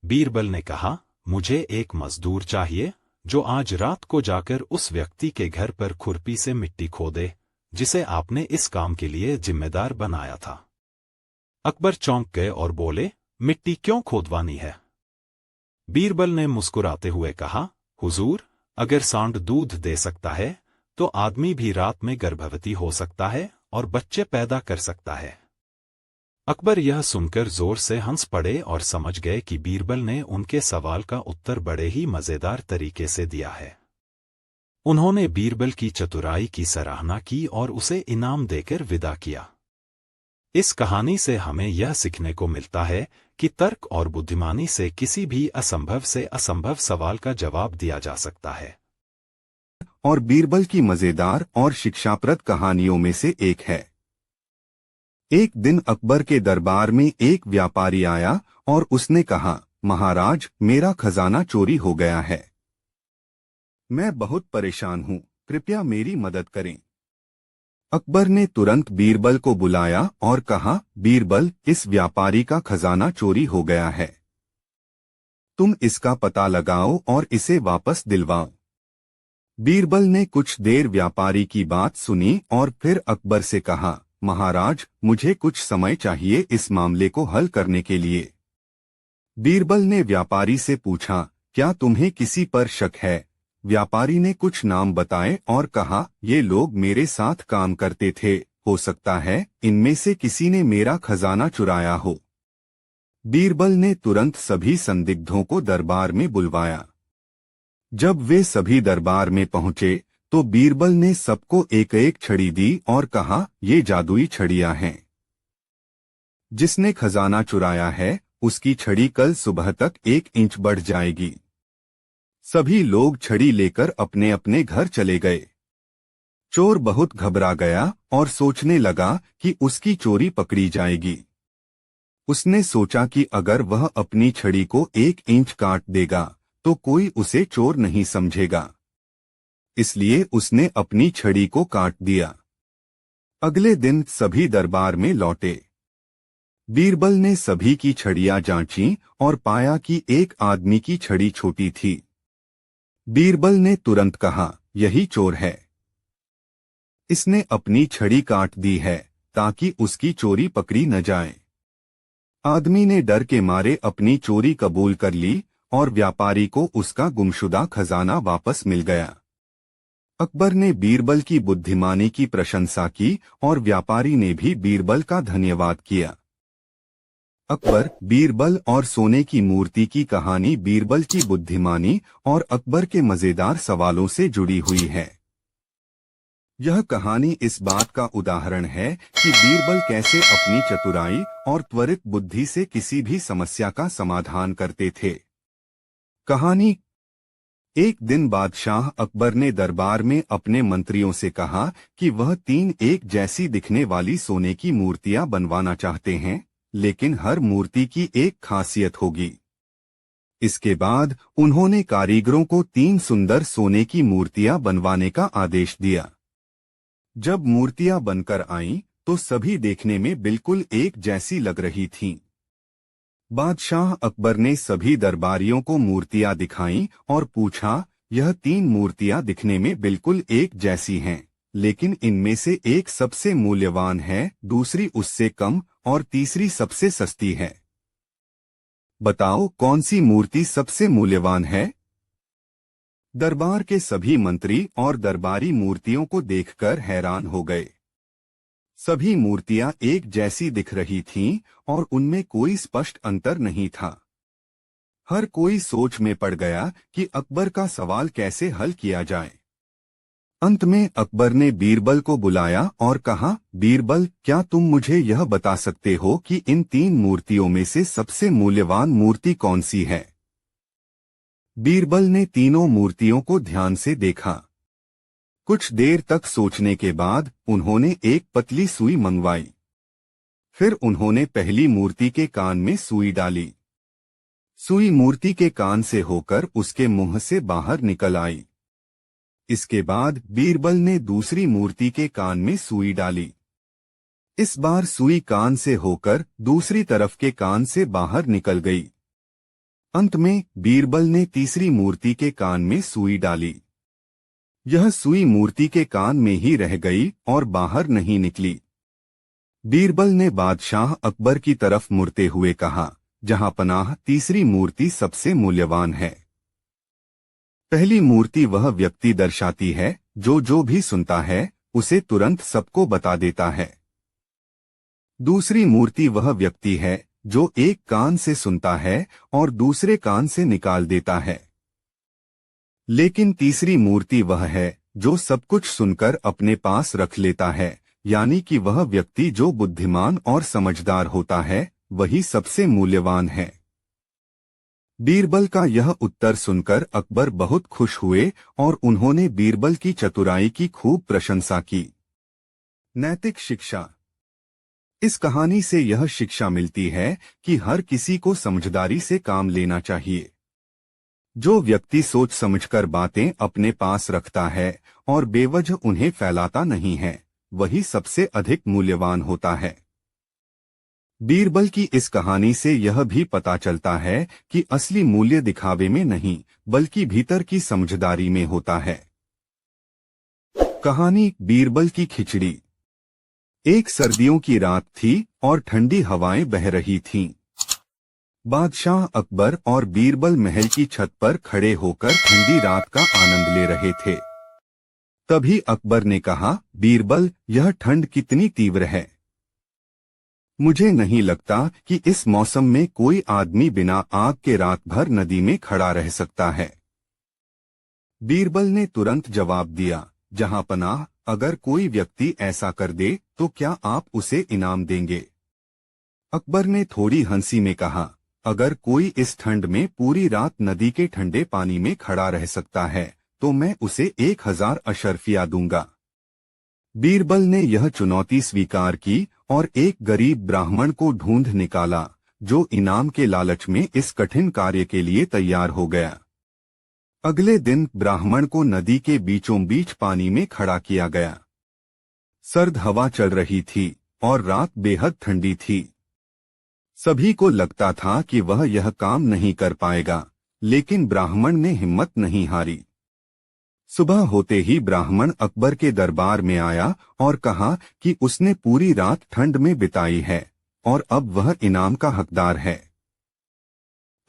बीरबल ने कहा, मुझे एक मजदूर चाहिए जो आज रात को जाकर उस व्यक्ति के घर पर खुरपी से मिट्टी खोदे जिसे आपने इस काम के लिए जिम्मेदार बनाया था। अकबर चौंक गए और बोले, मिट्टी क्यों खोदवानी है? बीरबल ने मुस्कुराते हुए कहा, हुजूर, अगर सांड दूध दे सकता है तो आदमी भी रात में गर्भवती हो सकता है और बच्चे पैदा कर सकता है। अकबर यह सुनकर जोर से हंस पड़े और समझ गए कि बीरबल ने उनके सवाल का उत्तर बड़े ही मजेदार तरीके से दिया है। उन्होंने बीरबल की चतुराई की सराहना की और उसे इनाम देकर विदा किया। इस कहानी से हमें यह सीखने को मिलता है कि तर्क और बुद्धिमानी से किसी भी असंभव सवाल का जवाब दिया जा सकता है। और बीरबल की मजेदार और शिक्षाप्रद कहानियों में से एक है। एक दिन अकबर के दरबार में एक व्यापारी आया और उसने कहा, महाराज, मेरा खजाना चोरी हो गया है। मैं बहुत परेशान हूँ, कृपया मेरी मदद करें। अकबर ने तुरंत बीरबल को बुलाया और कहा, बीरबल, इस व्यापारी का खजाना चोरी हो गया है। तुम इसका पता लगाओ और इसे वापस दिलवाओ। बीरबल ने कुछ देर व्यापारी की बात सुनी और फिर अकबर से कहा, महाराज, मुझे कुछ समय चाहिए इस मामले को हल करने के लिए। बीरबल ने व्यापारी से पूछा, क्या तुम्हें किसी पर शक है? व्यापारी ने कुछ नाम बताए और कहा, ये लोग मेरे साथ काम करते थे, हो सकता है इनमें से किसी ने मेरा खजाना चुराया हो। बीरबल ने तुरंत सभी संदिग्धों को दरबार में बुलवाया। जब वे सभी दरबार में पहुंचे तो बीरबल ने सबको एक एक छड़ी दी और कहा, ये जादुई छड़ियां हैं। जिसने खजाना चुराया है उसकी छड़ी कल सुबह तक 1 इंच बढ़ जाएगी। सभी लोग छड़ी लेकर अपने अपने घर चले गए। चोर बहुत घबरा गया और सोचने लगा कि उसकी चोरी पकड़ी जाएगी। उसने सोचा कि अगर वह अपनी छड़ी को 1 इंच काट देगा तो कोई उसे चोर नहीं समझेगा, इसलिए उसने अपनी छड़ी को काट दिया। अगले दिन सभी दरबार में लौटे। बीरबल ने सभी की छड़ियां जांची और पाया कि एक आदमी की छड़ी छोटी थी। बीरबल ने तुरंत कहा, यही चोर है। इसने अपनी छड़ी काट दी है ताकि उसकी चोरी पकड़ी न जाए। आदमी ने डर के मारे अपनी चोरी कबूल कर ली और व्यापारी को उसका गुमशुदा खजाना वापस मिल गया। अकबर ने बीरबल की बुद्धिमानी की प्रशंसा की और व्यापारी ने भी बीरबल का धन्यवाद किया। अकबर, बीरबल और सोने की मूर्ति की कहानी बीरबल की बुद्धिमानी और अकबर के मजेदार सवालों से जुड़ी हुई है। यह कहानी इस बात का उदाहरण है कि बीरबल कैसे अपनी चतुराई और त्वरित बुद्धि से किसी भी समस्या का समाधान करते थे। कहानी। एक दिन बादशाह अकबर ने दरबार में अपने मंत्रियों से कहा कि वह 3 एक जैसी दिखने वाली सोने की मूर्तियां बनवाना चाहते हैं, लेकिन हर मूर्ति की एक खासियत होगी। इसके बाद उन्होंने कारीगरों को 3 सुंदर सोने की मूर्तियां बनवाने का आदेश दिया। जब मूर्तियां बनकर आईं, तो सभी देखने में बिल्कुल एक जैसी लग रही थीं। बादशाह अकबर ने सभी दरबारियों को मूर्तियां दिखाईं और पूछा, यह 3 मूर्तियां दिखने में बिल्कुल एक जैसी हैं, लेकिन इनमें से एक सबसे मूल्यवान है, दूसरी उससे कम और तीसरी सबसे सस्ती है। बताओ कौन सी मूर्ति सबसे मूल्यवान है? दरबार के सभी मंत्री और दरबारी मूर्तियों को देखकर हैरान हो गए। सभी मूर्तियां एक जैसी दिख रही थीं और उनमें कोई स्पष्ट अंतर नहीं था। हर कोई सोच में पड़ गया कि अकबर का सवाल कैसे हल किया जाए। अंत में अकबर ने बीरबल को बुलाया और कहा, बीरबल, क्या तुम मुझे यह बता सकते हो कि इन 3 मूर्तियों में से सबसे मूल्यवान मूर्ति कौन सी है? बीरबल ने तीनों मूर्तियों को ध्यान से देखा। कुछ देर तक सोचने के बाद उन्होंने एक पतली सुई मंगवाई। फिर उन्होंने पहली मूर्ति के कान में सुई डाली। सुई मूर्ति के कान से होकर उसके मुंह से बाहर निकल आई। इसके बाद बीरबल ने दूसरी मूर्ति के कान में सुई डाली। इस बार सुई कान से होकर दूसरी तरफ के कान से बाहर निकल गई। अंत में बीरबल ने तीसरी मूर्ति के कान में सुई डाली। यह सुई मूर्ति के कान में ही रह गई और बाहर नहीं निकली। बीरबल ने बादशाह अकबर की तरफ मुड़ते हुए कहा, जहां पनाह, तीसरी मूर्ति सबसे मूल्यवान है। पहली मूर्ति वह व्यक्ति दर्शाती है जो भी सुनता है उसे तुरंत सबको बता देता है। दूसरी मूर्ति वह व्यक्ति है जो एक कान से सुनता है और दूसरे कान से निकाल देता है। लेकिन तीसरी मूर्ति वह है जो सब कुछ सुनकर अपने पास रख लेता है, यानी कि वह व्यक्ति जो बुद्धिमान और समझदार होता है वही सबसे मूल्यवान है। बीरबल का यह उत्तर सुनकर अकबर बहुत खुश हुए और उन्होंने बीरबल की चतुराई की खूब प्रशंसा की। नैतिक शिक्षा। इस कहानी से यह शिक्षा मिलती है कि हर किसी को समझदारी से काम लेना चाहिए। जो व्यक्ति सोच समझकर बातें अपने पास रखता है और बेवजह उन्हें फैलाता नहीं है, वही सबसे अधिक मूल्यवान होता है। बीरबल की इस कहानी से यह भी पता चलता है कि असली मूल्य दिखावे में नहीं, बल्कि भीतर की समझदारी में होता है। कहानी बीरबल की खिचड़ी। एक सर्दियों की रात थी और ठंडी हवाएं बह रही थीं। बादशाह अकबर और बीरबल महल की छत पर खड़े होकर ठंडी रात का आनंद ले रहे थे। तभी अकबर ने कहा, बीरबल, यह ठंड कितनी तीव्र है। मुझे नहीं लगता कि इस मौसम में कोई आदमी बिना आग के रात भर नदी में खड़ा रह सकता है। बीरबल ने तुरंत जवाब दिया, जहां पनाह, अगर कोई व्यक्ति ऐसा कर दे तो क्या आप उसे इनाम देंगे? अकबर ने थोड़ी हंसी में कहा, अगर कोई इस ठंड में पूरी रात नदी के ठंडे पानी में खड़ा रह सकता है तो मैं उसे 1000 अशर्फिया दूंगा। बीरबल ने यह चुनौती स्वीकार की और एक गरीब ब्राह्मण को ढूंढ निकाला जो इनाम के लालच में इस कठिन कार्य के लिए तैयार हो गया। अगले दिन ब्राह्मण को नदी के बीचों बीच पानी में खड़ा किया गया। सर्द हवा चल रही थी और रात बेहद ठंडी थी। सभी को लगता था कि वह यह काम नहीं कर पाएगा, लेकिन ब्राह्मण ने हिम्मत नहीं हारी। सुबह होते ही ब्राह्मण अकबर के दरबार में आया और कहा कि उसने पूरी रात ठंड में बिताई है और अब वह इनाम का हकदार है।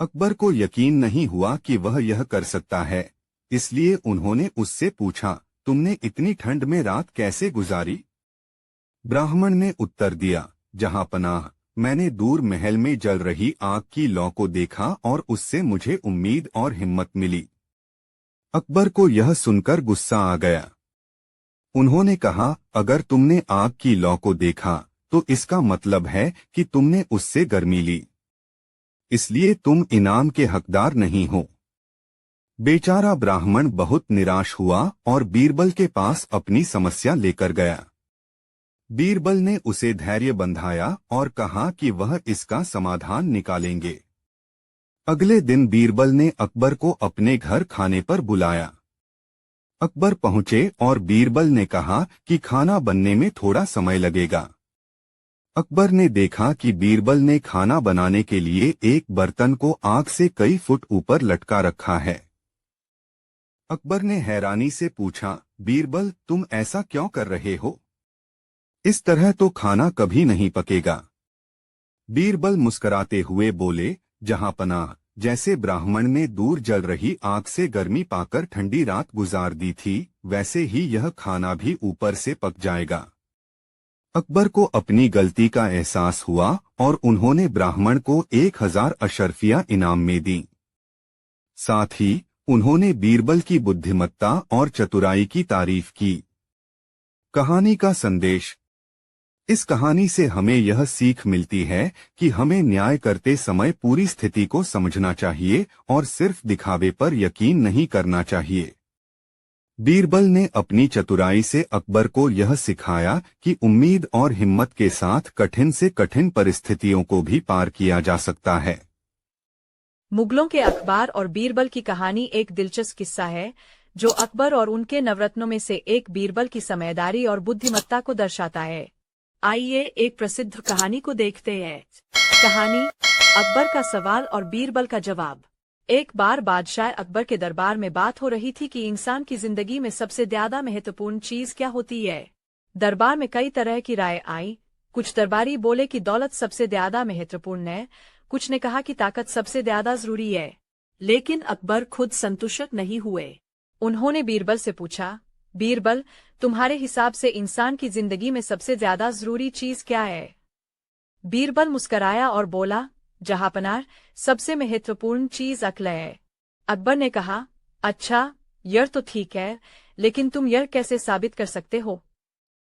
अकबर को यकीन नहीं हुआ कि वह यह कर सकता है, इसलिए उन्होंने उससे पूछा, तुमने इतनी ठंड में रात कैसे गुजारी? ब्राह्मण ने उत्तर दिया, जहां पनाह, मैंने दूर महल में जल रही आग की लौ को देखा और उससे मुझे उम्मीद और हिम्मत मिली। अकबर को यह सुनकर गुस्सा आ गया। उन्होंने कहा, अगर तुमने आग की लौ को देखा तो इसका मतलब है कि तुमने उससे गर्मी ली, इसलिए तुम इनाम के हकदार नहीं हो। बेचारा ब्राह्मण बहुत निराश हुआ और बीरबल के पास अपनी समस्या लेकर गया। बीरबल ने उसे धैर्य बंधाया और कहा कि वह इसका समाधान निकालेंगे। अगले दिन बीरबल ने अकबर को अपने घर खाने पर बुलाया। अकबर पहुंचे और बीरबल ने कहा कि खाना बनने में थोड़ा समय लगेगा। अकबर ने देखा कि बीरबल ने खाना बनाने के लिए एक बर्तन को आग से कई फुट ऊपर लटका रखा है। अकबर ने हैरानी से पूछा, बीरबल, तुम ऐसा क्यों कर रहे हो? इस तरह तो खाना कभी नहीं पकेगा। बीरबल मुस्कुराते हुए बोले, जहां पनाह, जैसे ब्राह्मण ने दूर जल रही आग से गर्मी पाकर ठंडी रात गुजार दी थी, वैसे ही यह खाना भी ऊपर से पक जाएगा। अकबर को अपनी गलती का एहसास हुआ और उन्होंने ब्राह्मण को 1000 अशर्फिया इनाम में दी। साथ ही उन्होंने बीरबल की बुद्धिमत्ता और चतुराई की तारीफ की। कहानी का संदेश। इस कहानी से हमें यह सीख मिलती है कि हमें न्याय करते समय पूरी स्थिति को समझना चाहिए और सिर्फ दिखावे पर यकीन नहीं करना चाहिए। बीरबल ने अपनी चतुराई से अकबर को यह सिखाया कि उम्मीद और हिम्मत के साथ कठिन से कठिन परिस्थितियों को भी पार किया जा सकता है। मुगलों के अखबार और बीरबल की कहानी एक दिलचस्प किस्सा है जो अकबर और उनके नवरत्नों में से एक बीरबल की समझदारी और बुद्धिमत्ता को दर्शाता है। आइए एक प्रसिद्ध कहानी को देखते हैं। कहानी, अकबर का सवाल और बीरबल का जवाब। एक बार बादशाह अकबर के दरबार में बात हो रही थी कि इंसान की जिंदगी में सबसे ज्यादा महत्वपूर्ण चीज क्या होती है। दरबार में कई तरह की राय आई। कुछ दरबारी बोले कि दौलत सबसे ज्यादा महत्वपूर्ण है, कुछ ने कहा कि ताकत सबसे ज्यादा जरूरी है। लेकिन अकबर खुद संतुष्ट नहीं हुए। उन्होंने बीरबल से पूछा, बीरबल, तुम्हारे हिसाब से इंसान की जिंदगी में सबसे ज्यादा जरूरी चीज क्या है? बीरबल मुस्कराया और बोला, जहांपनाह, सबसे महत्वपूर्ण चीज अक्ल है। अकबर ने कहा, अच्छा, यह तो ठीक है, लेकिन तुम यह कैसे साबित कर सकते हो?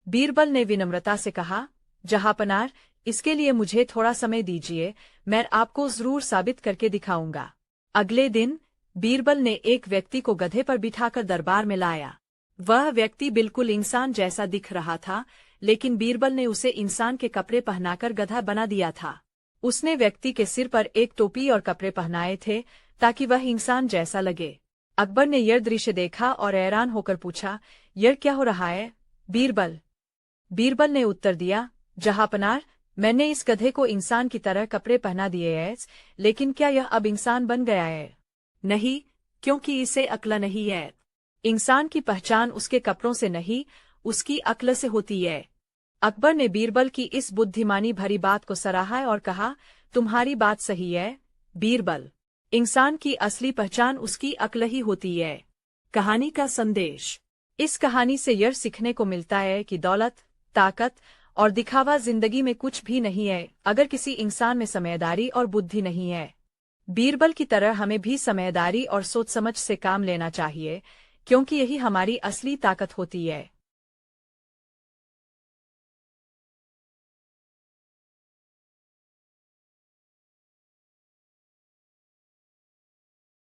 बीरबल ने विनम्रता से कहा, जहांपनाह, इसके लिए मुझे थोड़ा समय दीजिए, मैं आपको जरूर साबित करके दिखाऊंगा। अगले दिन बीरबल ने एक व्यक्ति को गधे पर बिठाकर दरबार में लाया। वह व्यक्ति बिल्कुल इंसान जैसा दिख रहा था, लेकिन बीरबल ने उसे इंसान के कपड़े पहनाकर गधा बना दिया था। उसने व्यक्ति के सिर पर एक टोपी और कपड़े पहनाए थे ताकि वह इंसान जैसा लगे। अकबर ने यह दृश्य देखा और हैरान होकर पूछा, यह क्या हो रहा है बीरबल ने उत्तर दिया, जहांपनाह, मैंने इस गधे को इंसान की तरह कपड़े पहना दिए हैं, लेकिन क्या यह अब इंसान बन गया है? नहीं, क्योंकि इसे अक्ल नहीं है। इंसान की पहचान उसके कपड़ों से नहीं, उसकी अक्ल से होती है। अकबर ने बीरबल की इस बुद्धिमानी भरी बात को सराहा और कहा, तुम्हारी बात सही है बीरबल। इंसान की असली पहचान उसकी अक्ल ही होती है। कहानी का संदेश। इस कहानी से यह सीखने को मिलता है कि दौलत, ताकत और दिखावा जिंदगी में कुछ भी नहीं है अगर किसी इंसान में समझदारी और बुद्धि नहीं है। बीरबल की तरह हमें भी समझदारी और सोच समझ से काम लेना चाहिए, क्योंकि यही हमारी असली ताकत होती है।